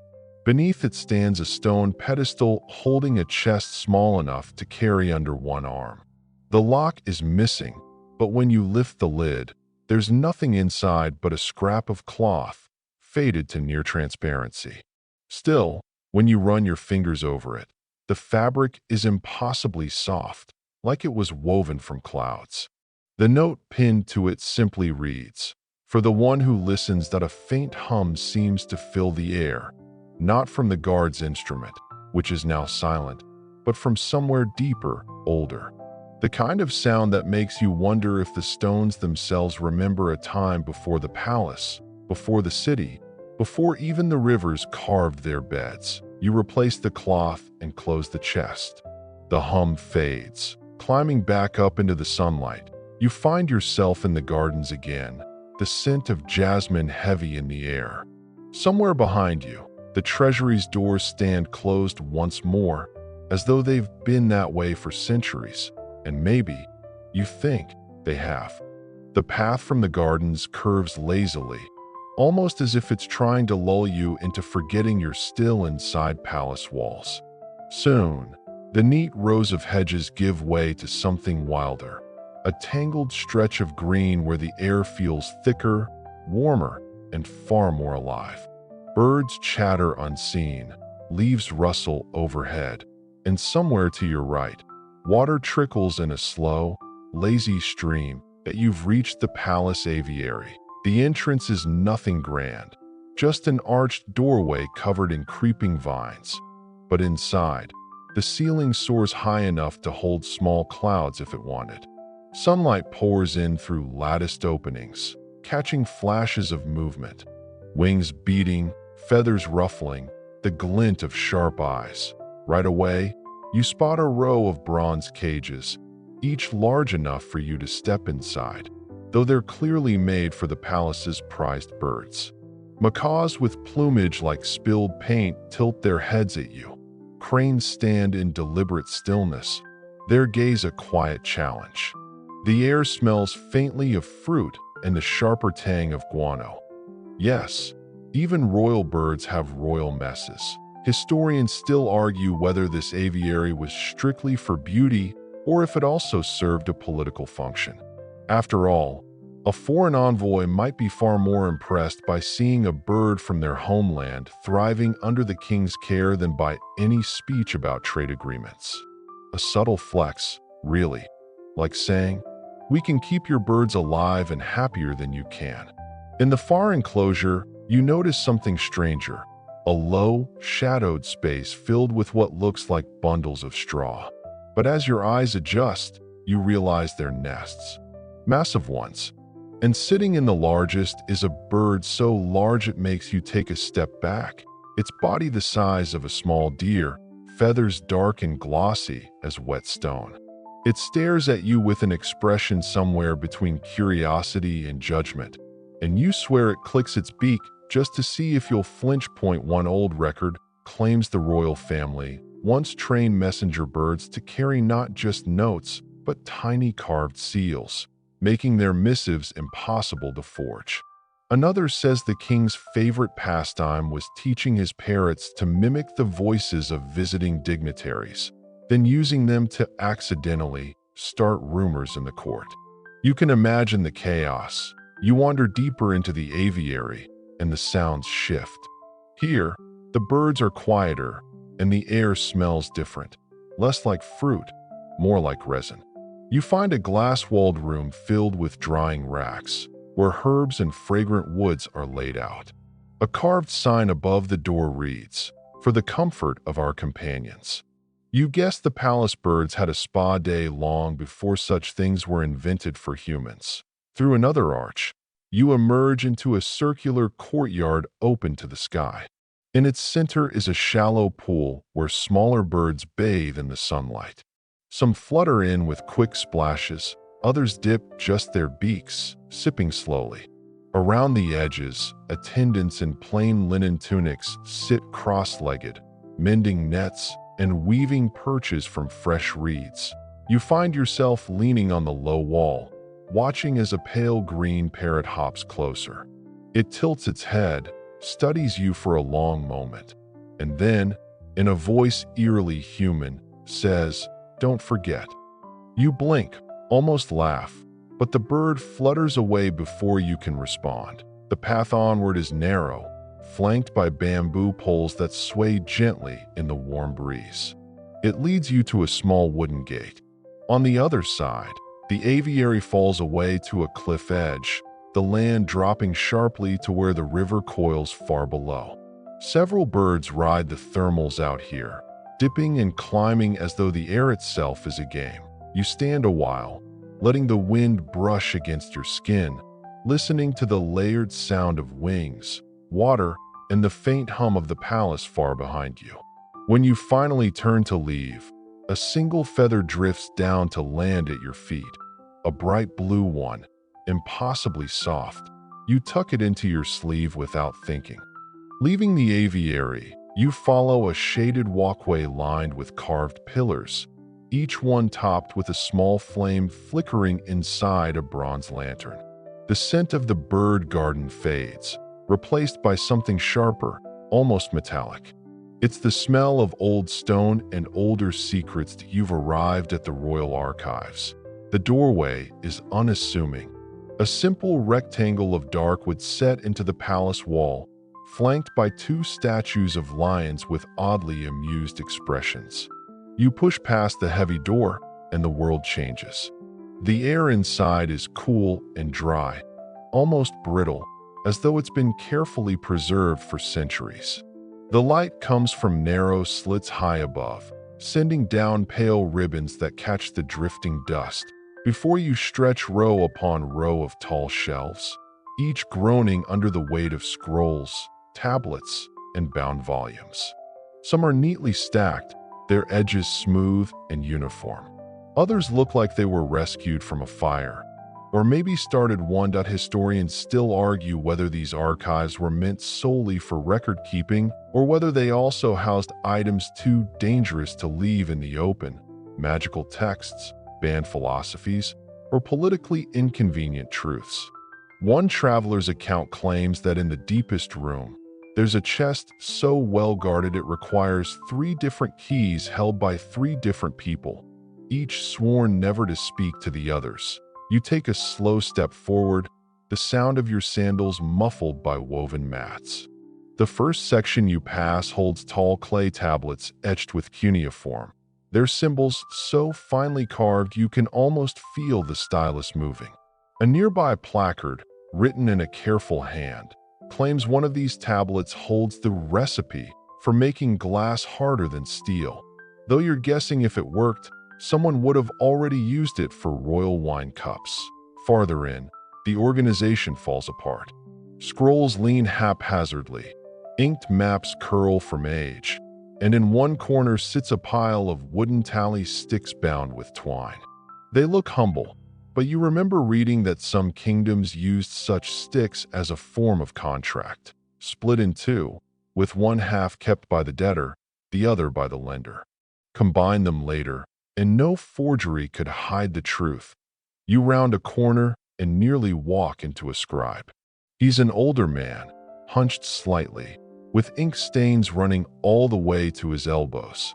Beneath it stands a stone pedestal holding a chest small enough to carry under one arm. The lock is missing, but when you lift the lid, there's nothing inside but a scrap of cloth, faded to near transparency. Still, when you run your fingers over it, the fabric is impossibly soft, like it was woven from clouds. The note pinned to it simply reads, "For the one who listens," that a faint hum seems to fill the air. Not from the guard's instrument, which is now silent, but from somewhere deeper, older. The kind of sound that makes you wonder if the stones themselves remember a time before the palace, before the city, before even the rivers carved their beds. You replace the cloth and close the chest. The hum fades. Climbing back up into the sunlight, you find yourself in the gardens again, the scent of jasmine heavy in the air. Somewhere behind you, the treasury's doors stand closed once more, as though they've been that way for centuries, and maybe, you think, they have. The path from the gardens curves lazily, almost as if it's trying to lull you into forgetting you're still inside palace walls. Soon, the neat rows of hedges give way to something wilder, a tangled stretch of green where the air feels thicker, warmer, and far more alive. Birds chatter unseen, leaves rustle overhead, and somewhere to your right, water trickles in a slow, lazy stream that you've reached the palace aviary. The entrance is nothing grand, just an arched doorway covered in creeping vines. But inside, the ceiling soars high enough to hold small clouds if it wanted. Sunlight pours in through latticed openings, catching flashes of movement. Wings beating, feathers ruffling, the glint of sharp eyes. Right away, you spot a row of bronze cages, each large enough for you to step inside, though they're clearly made for the palace's prized birds. Macaws with plumage like spilled paint tilt their heads at you. Cranes stand in deliberate stillness, their gaze a quiet challenge. The air smells faintly of fruit and the sharper tang of guano. Yes, even royal birds have royal messes. Historians still argue whether this aviary was strictly for beauty or if it also served a political function. After all, a foreign envoy might be far more impressed by seeing a bird from their homeland thriving under the king's care than by any speech about trade agreements. A subtle flex, really, like saying, We can keep your birds alive and happier than you can. In the far enclosure, you notice something stranger, a low, shadowed space filled with what looks like bundles of straw. But as your eyes adjust, you realize they're nests. Massive ones. And sitting in the largest is a bird so large it makes you take a step back. Its body the size of a small deer, feathers dark and glossy as wet stone. It stares at you with an expression somewhere between curiosity and judgment, and you swear it clicks its beak just to see if you'll flinch. One old record claims the royal family once trained messenger birds to carry not just notes, but tiny carved seals, making their missives impossible to forge. Another says the king's favorite pastime was teaching his parrots to mimic the voices of visiting dignitaries, then using them to accidentally start rumors in the court. You can imagine the chaos. You wander deeper into the aviary, and the sounds shift. Here, the birds are quieter, and the air smells different, less like fruit, more like resin. You find a glass-walled room filled with drying racks, where herbs and fragrant woods are laid out. A carved sign above the door reads, "For the comfort of our companions." You guess the palace birds had a spa day long before such things were invented for humans. Through another arch, you emerge into a circular courtyard open to the sky. In its center is a shallow pool where smaller birds bathe in the sunlight. Some flutter in with quick splashes, others dip just their beaks, sipping slowly. Around the edges, attendants in plain linen tunics sit cross-legged, mending nets and weaving perches from fresh reeds. You find yourself leaning on the low wall, watching as a pale green parrot hops closer. It tilts its head, studies you for a long moment, and then, in a voice eerily human, says, "Don't forget." You blink, almost laugh, but the bird flutters away before you can respond. The path onward is narrow, flanked by bamboo poles that sway gently in the warm breeze. It leads you to a small wooden gate. On the other side, the aviary falls away to a cliff edge, the land dropping sharply to where the river coils far below. Several birds ride the thermals out here, dipping and climbing as though the air itself is a game. You stand a while, letting the wind brush against your skin, listening to the layered sound of wings, water, and the faint hum of the palace far behind you. When you finally turn to leave, a single feather drifts down to land at your feet, a bright blue one, impossibly soft. You tuck it into your sleeve without thinking. Leaving the aviary, you follow a shaded walkway lined with carved pillars, each one topped with a small flame flickering inside a bronze lantern. The scent of the bird garden fades, replaced by something sharper, almost metallic. It's the smell of old stone and older secrets. You've arrived at the royal archives. The doorway is unassuming. A simple rectangle of dark wood set into the palace wall, flanked by two statues of lions with oddly amused expressions. You push past the heavy door, and the world changes. The air inside is cool and dry, almost brittle, as though it's been carefully preserved for centuries. The light comes from narrow slits high above, sending down pale ribbons that catch the drifting dust, before you stretch row upon row of tall shelves, each groaning under the weight of scrolls, tablets, and bound volumes. Some are neatly stacked, their edges smooth and uniform. Others look like they were rescued from a fire, or maybe started one. Historians still argue whether these archives were meant solely for record-keeping or whether they also housed items too dangerous to leave in the open, magical texts, banned philosophies, or politically inconvenient truths. One traveler's account claims that in the deepest room, there's a chest so well guarded it requires 3 different keys held by 3 different people, each sworn never to speak to the others. You take a slow step forward, the sound of your sandals muffled by woven mats. The first section you pass holds tall clay tablets etched with cuneiform, Their symbols so finely carved you can almost feel the stylus moving. A nearby placard, written in a careful hand, claims one of these tablets holds the recipe for making glass harder than steel. Though you're guessing if it worked, someone would have already used it for royal wine cups. Farther in, the organization falls apart. Scrolls lean haphazardly, inked maps curl from age, and in one corner sits a pile of wooden tally sticks bound with twine. They look humble, but you remember reading that some kingdoms used such sticks as a form of contract, split in two, with one half kept by the debtor, the other by the lender. Combine them later, and no forgery could hide the truth. You round a corner and nearly walk into a scribe. He's an older man, hunched slightly, with ink stains running all the way to his elbows.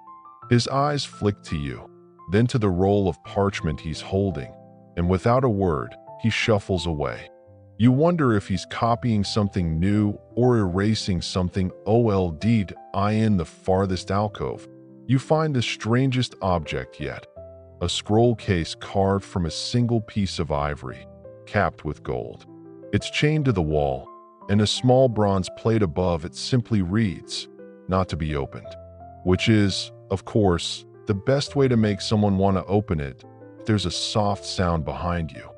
His eyes flick to you, then to the roll of parchment he's holding, and without a word, he shuffles away. You wonder if he's copying something new or erasing something old. In the farthest alcove, you find the strangest object yet, a scroll case carved from a single piece of ivory, capped with gold. It's chained to the wall, and a small bronze plate above it simply reads, "Not to be opened," which is, of course, the best way to make someone want to open it if there's a soft sound behind you.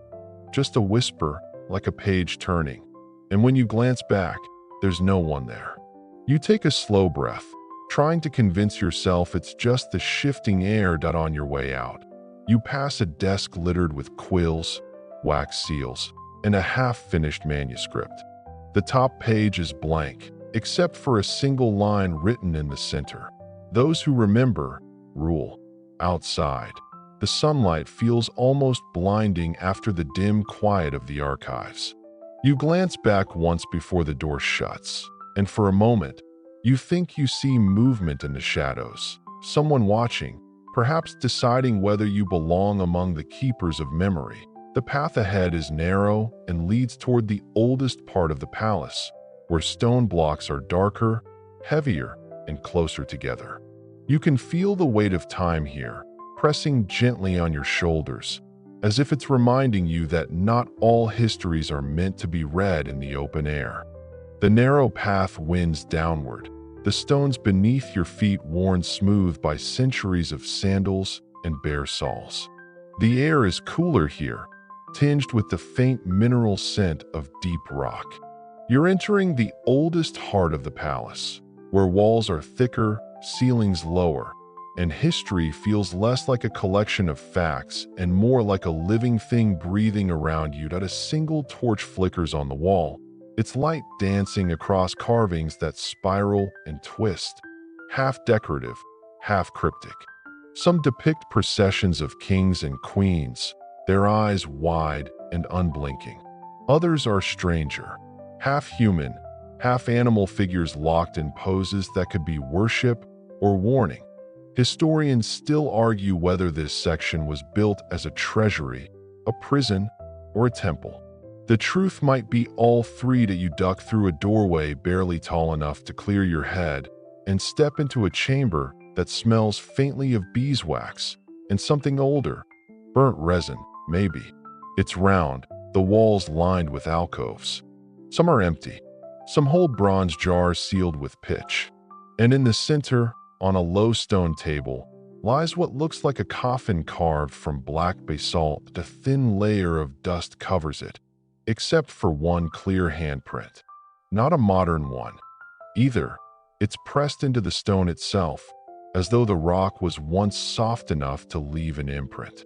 Just a whisper, like a page turning, and when you glance back, there's no one there. You take a slow breath, trying to convince yourself it's just the shifting air. On your way out, you pass a desk littered with quills, wax seals, and a half-finished manuscript. The top page is blank, except for a single line written in the center. Those who remember, rule. Outside, the sunlight feels almost blinding after the dim quiet of the archives. You glance back once before the door shuts, and for a moment, you think you see movement in the shadows, someone watching, perhaps deciding whether you belong among the keepers of memory. The path ahead is narrow and leads toward the oldest part of the palace, where stone blocks are darker, heavier, and closer together. You can feel the weight of time here, pressing gently on your shoulders, as if it's reminding you that not all histories are meant to be read in the open air. The narrow path winds downward, the stones beneath your feet worn smooth by centuries of sandals and bare soles. The air is cooler here, tinged with the faint mineral scent of deep rock. You're entering the oldest heart of the palace, where walls are thicker, ceilings lower, and history feels less like a collection of facts and more like a living thing breathing around you. A single torch flickers on the wall, its light dancing across carvings that spiral and twist, half decorative, half cryptic. Some depict processions of kings and queens, their eyes wide and unblinking. Others are stranger, half human, half animal figures locked in poses that could be worship or warning. Historians still argue whether this section was built as a treasury, a prison, or a temple. The truth might be all three. You duck through a doorway barely tall enough to clear your head and step into a chamber that smells faintly of beeswax and something older, burnt resin, maybe. It's round, the walls lined with alcoves. Some are empty, some hold bronze jars sealed with pitch. And in the center, on a low stone table, lies what looks like a coffin carved from black basalt. A thin layer of dust covers it, except for one clear handprint. Not a modern one, either. It's pressed into the stone itself, as though the rock was once soft enough to leave an imprint.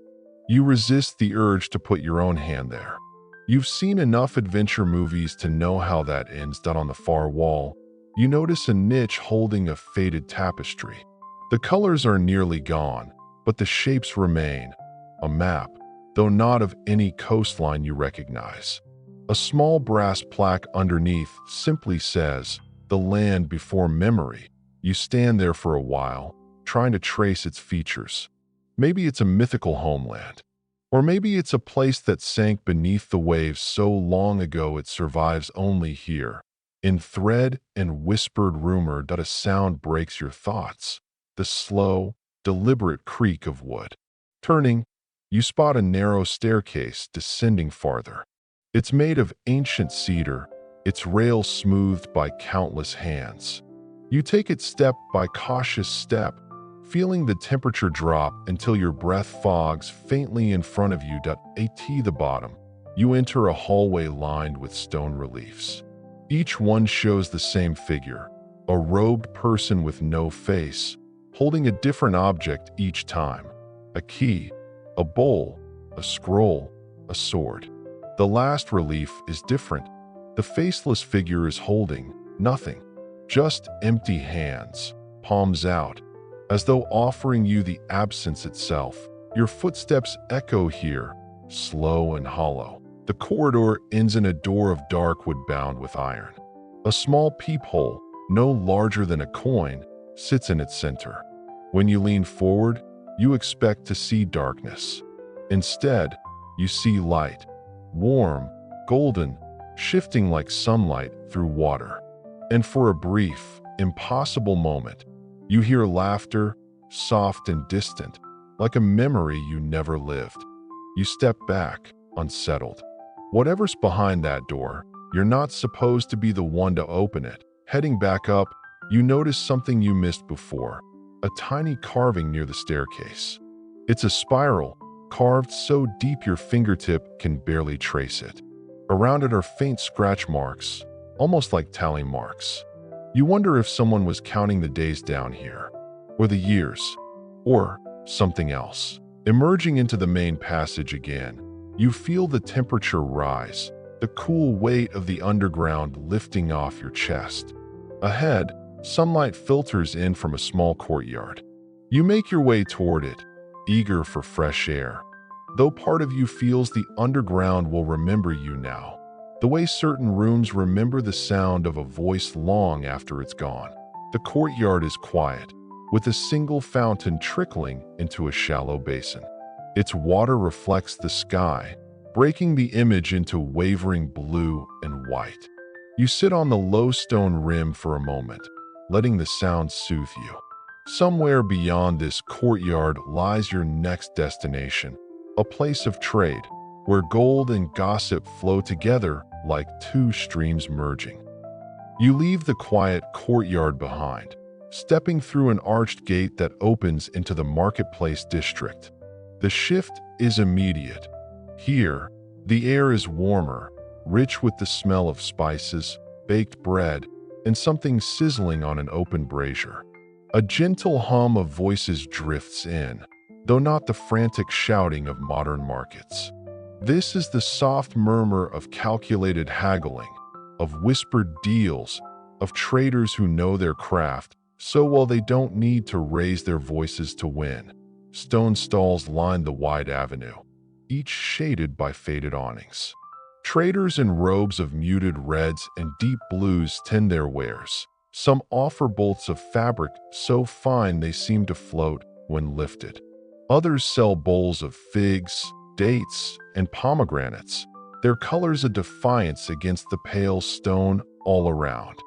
You resist the urge to put your own hand there. You've seen enough adventure movies to know how that ends. On the far wall, you notice a niche holding a faded tapestry. The colors are nearly gone, but the shapes remain. A map, though not of any coastline you recognize. A small brass plaque underneath simply says, "The land before memory." You stand there for a while, trying to trace its features. Maybe it's a mythical homeland. Or maybe it's a place that sank beneath the waves so long ago it survives only here. In thread and whispered rumor. A sound breaks your thoughts. The slow, deliberate creak of wood. Turning, you spot a narrow staircase descending farther. It's made of ancient cedar, its rails smoothed by countless hands. You take it step by cautious step, feeling the temperature drop until your breath fogs faintly in front of you. At the bottom, you enter a hallway lined with stone reliefs. Each one shows the same figure, a robed person with no face, holding a different object each time. A key, a bowl, a scroll, a sword. The last relief is different. The faceless figure is holding nothing, just empty hands, palms out, as though offering you the absence itself. Your footsteps echo here, slow and hollow. The corridor ends in a door of dark wood bound with iron. A small peephole, no larger than a coin, sits in its center. When you lean forward, you expect to see darkness. Instead, you see light, warm, golden, shifting like sunlight through water. And for a brief, impossible moment, you hear laughter, soft and distant, like a memory you never lived. You step back, unsettled. Whatever's behind that door, you're not supposed to be the one to open it. Heading back up, you notice something you missed before, a tiny carving near the staircase. It's a spiral, carved so deep your fingertip can barely trace it. Around it are faint scratch marks, almost like tally marks. You wonder if someone was counting the days down here, or the years, or something else. Emerging into the main passage again, you feel the temperature rise, the cool weight of the underground lifting off your chest. Ahead, sunlight filters in from a small courtyard. You make your way toward it, eager for fresh air, though part of you feels the underground will remember you now, the way certain rooms remember the sound of a voice long after it's gone. The courtyard is quiet, with a single fountain trickling into a shallow basin. Its water reflects the sky, breaking the image into wavering blue and white. You sit on the low stone rim for a moment, letting the sound soothe you. Somewhere beyond this courtyard lies your next destination, a place of trade, where gold and gossip flow together like two streams merging. You leave the quiet courtyard behind, stepping through an arched gate that opens into the marketplace district. The shift is immediate. Here, the air is warmer, rich with the smell of spices, baked bread, and something sizzling on an open brazier. A gentle hum of voices drifts in, though not the frantic shouting of modern markets. This is the soft murmur of calculated haggling, of whispered deals, of traders who know their craft so well they don't need to raise their voices to win. Stone stalls line the wide avenue, each shaded by faded awnings. Traders in robes of muted reds and deep blues tend their wares. Some offer bolts of fabric so fine they seem to float when lifted. Others sell bowls of figs, dates, and pomegranates, their colors a defiance against the pale stone all around.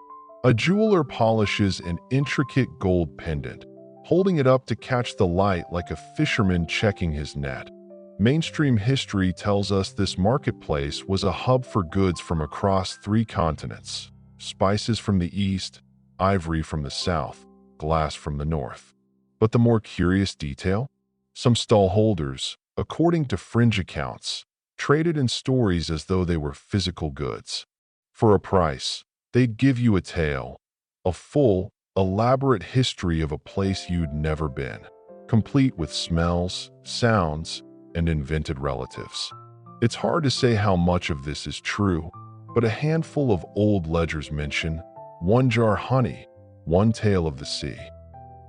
A jeweler polishes an intricate gold pendant, holding it up to catch the light like a fisherman checking his net. Mainstream history tells us this marketplace was a hub for goods from across 3 continents: spices from the east, ivory from the south, glass from the north. But the more curious detail? Some stallholders, according to fringe accounts, traded in stories as though they were physical goods. For a price, they'd give you a tale, a full, elaborate history of a place you'd never been, complete with smells, sounds, and invented relatives. It's hard to say how much of this is true, but a handful of old ledgers mention 1 jar honey, 1 tale of the sea.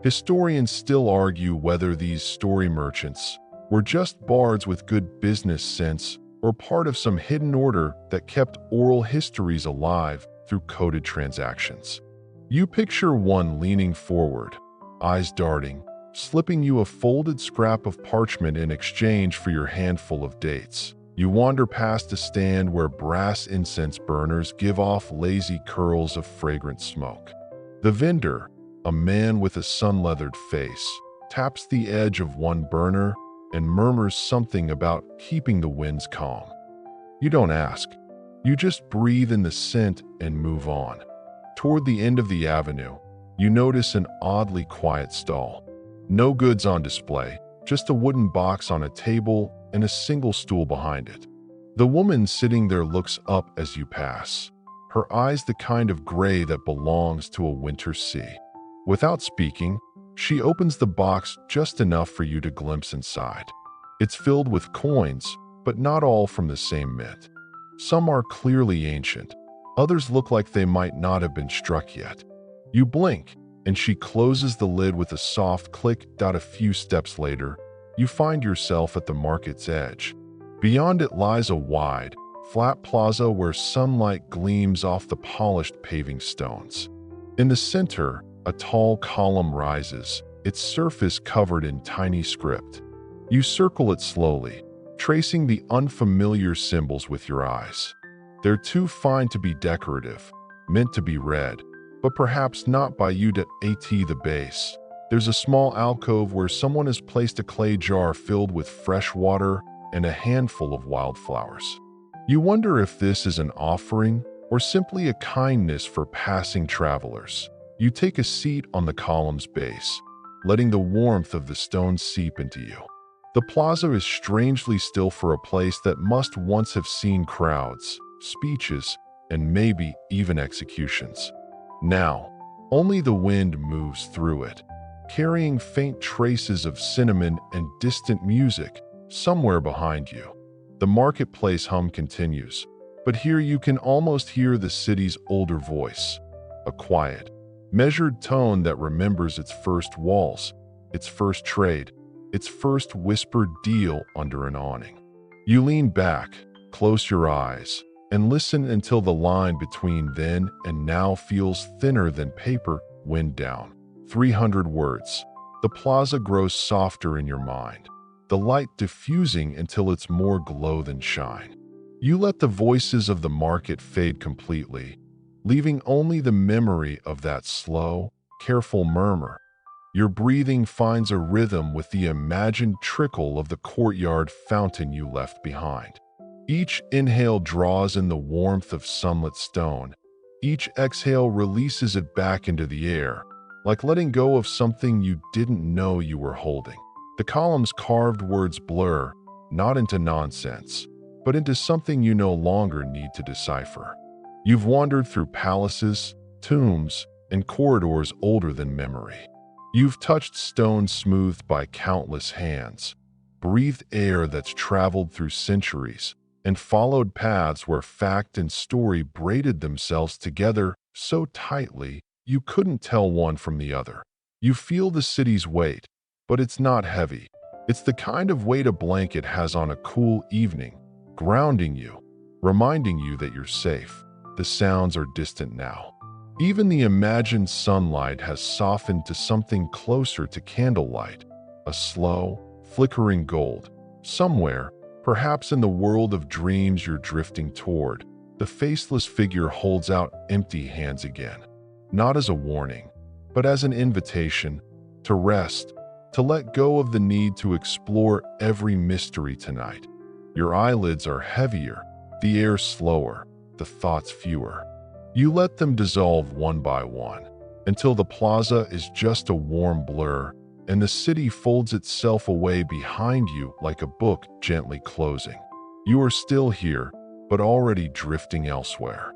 Historians still argue whether these story merchants were just bards with good business sense or part of some hidden order that kept oral histories alive through coded transactions. You picture one leaning forward, eyes darting, slipping you a folded scrap of parchment in exchange for your handful of dates. You wander past a stand where brass incense burners give off lazy curls of fragrant smoke. The vendor, a man with a sun-leathered face, taps the edge of one burner, and murmurs something about keeping the winds calm. You don't ask. You just breathe in the scent and move on. Toward the end of the avenue, you notice an oddly quiet stall. No goods on display, just a wooden box on a table and a single stool behind it. The woman sitting there looks up as you pass, her eyes the kind of gray that belongs to a winter sea. Without speaking, she opens the box just enough for you to glimpse inside. It's filled with coins, but not all from the same mint. Some are clearly ancient. Others look like they might not have been struck yet. You blink, and she closes the lid with a soft click. A few steps later, you find yourself at the market's edge. Beyond it lies a wide, flat plaza where sunlight gleams off the polished paving stones. In the center, a tall column rises, its surface covered in tiny script. You circle it slowly, tracing the unfamiliar symbols with your eyes. They're too fine to be decorative, meant to be read, but perhaps not by you. At the base, there's a small alcove where someone has placed a clay jar filled with fresh water and a handful of wildflowers. You wonder if this is an offering or simply a kindness for passing travelers. You take a seat on the column's base, letting the warmth of the stones seep into you. The plaza is strangely still for a place that must once have seen crowds, speeches, and maybe even executions. Now, only the wind moves through it, carrying faint traces of cinnamon and distant music somewhere behind you. The marketplace hum continues, but here you can almost hear the city's older voice, a quiet, measured tone that remembers its first walls, its first trade, its first whispered deal under an awning. You lean back, close your eyes, and listen until the line between then and now feels thinner than paper. Wind down. 300 words. The plaza grows softer in your mind, the light diffusing until it's more glow than shine. You let the voices of the market fade completely, leaving only the memory of that slow, careful murmur. Your breathing finds a rhythm with the imagined trickle of the courtyard fountain you left behind. Each inhale draws in the warmth of sunlit stone. Each exhale releases it back into the air, like letting go of something you didn't know you were holding. The column's carved words blur, not into nonsense, but into something you no longer need to decipher. You've wandered through palaces, tombs, and corridors older than memory. You've touched stone smoothed by countless hands, breathed air that's traveled through centuries, and followed paths where fact and story braided themselves together so tightly you couldn't tell one from the other. You feel the city's weight, but it's not heavy. It's the kind of weight a blanket has on a cool evening, grounding you, reminding you that you're safe. The sounds are distant now. Even the imagined sunlight has softened to something closer to candlelight, a slow, flickering gold. Somewhere, perhaps in the world of dreams you're drifting toward, the faceless figure holds out empty hands again, not as a warning, but as an invitation to rest, to let go of the need to explore every mystery tonight. Your eyelids are heavier, the air slower, the thoughts fewer. You let them dissolve one by one, until the plaza is just a warm blur, and the city folds itself away behind you like a book gently closing. You are still here, but already drifting elsewhere.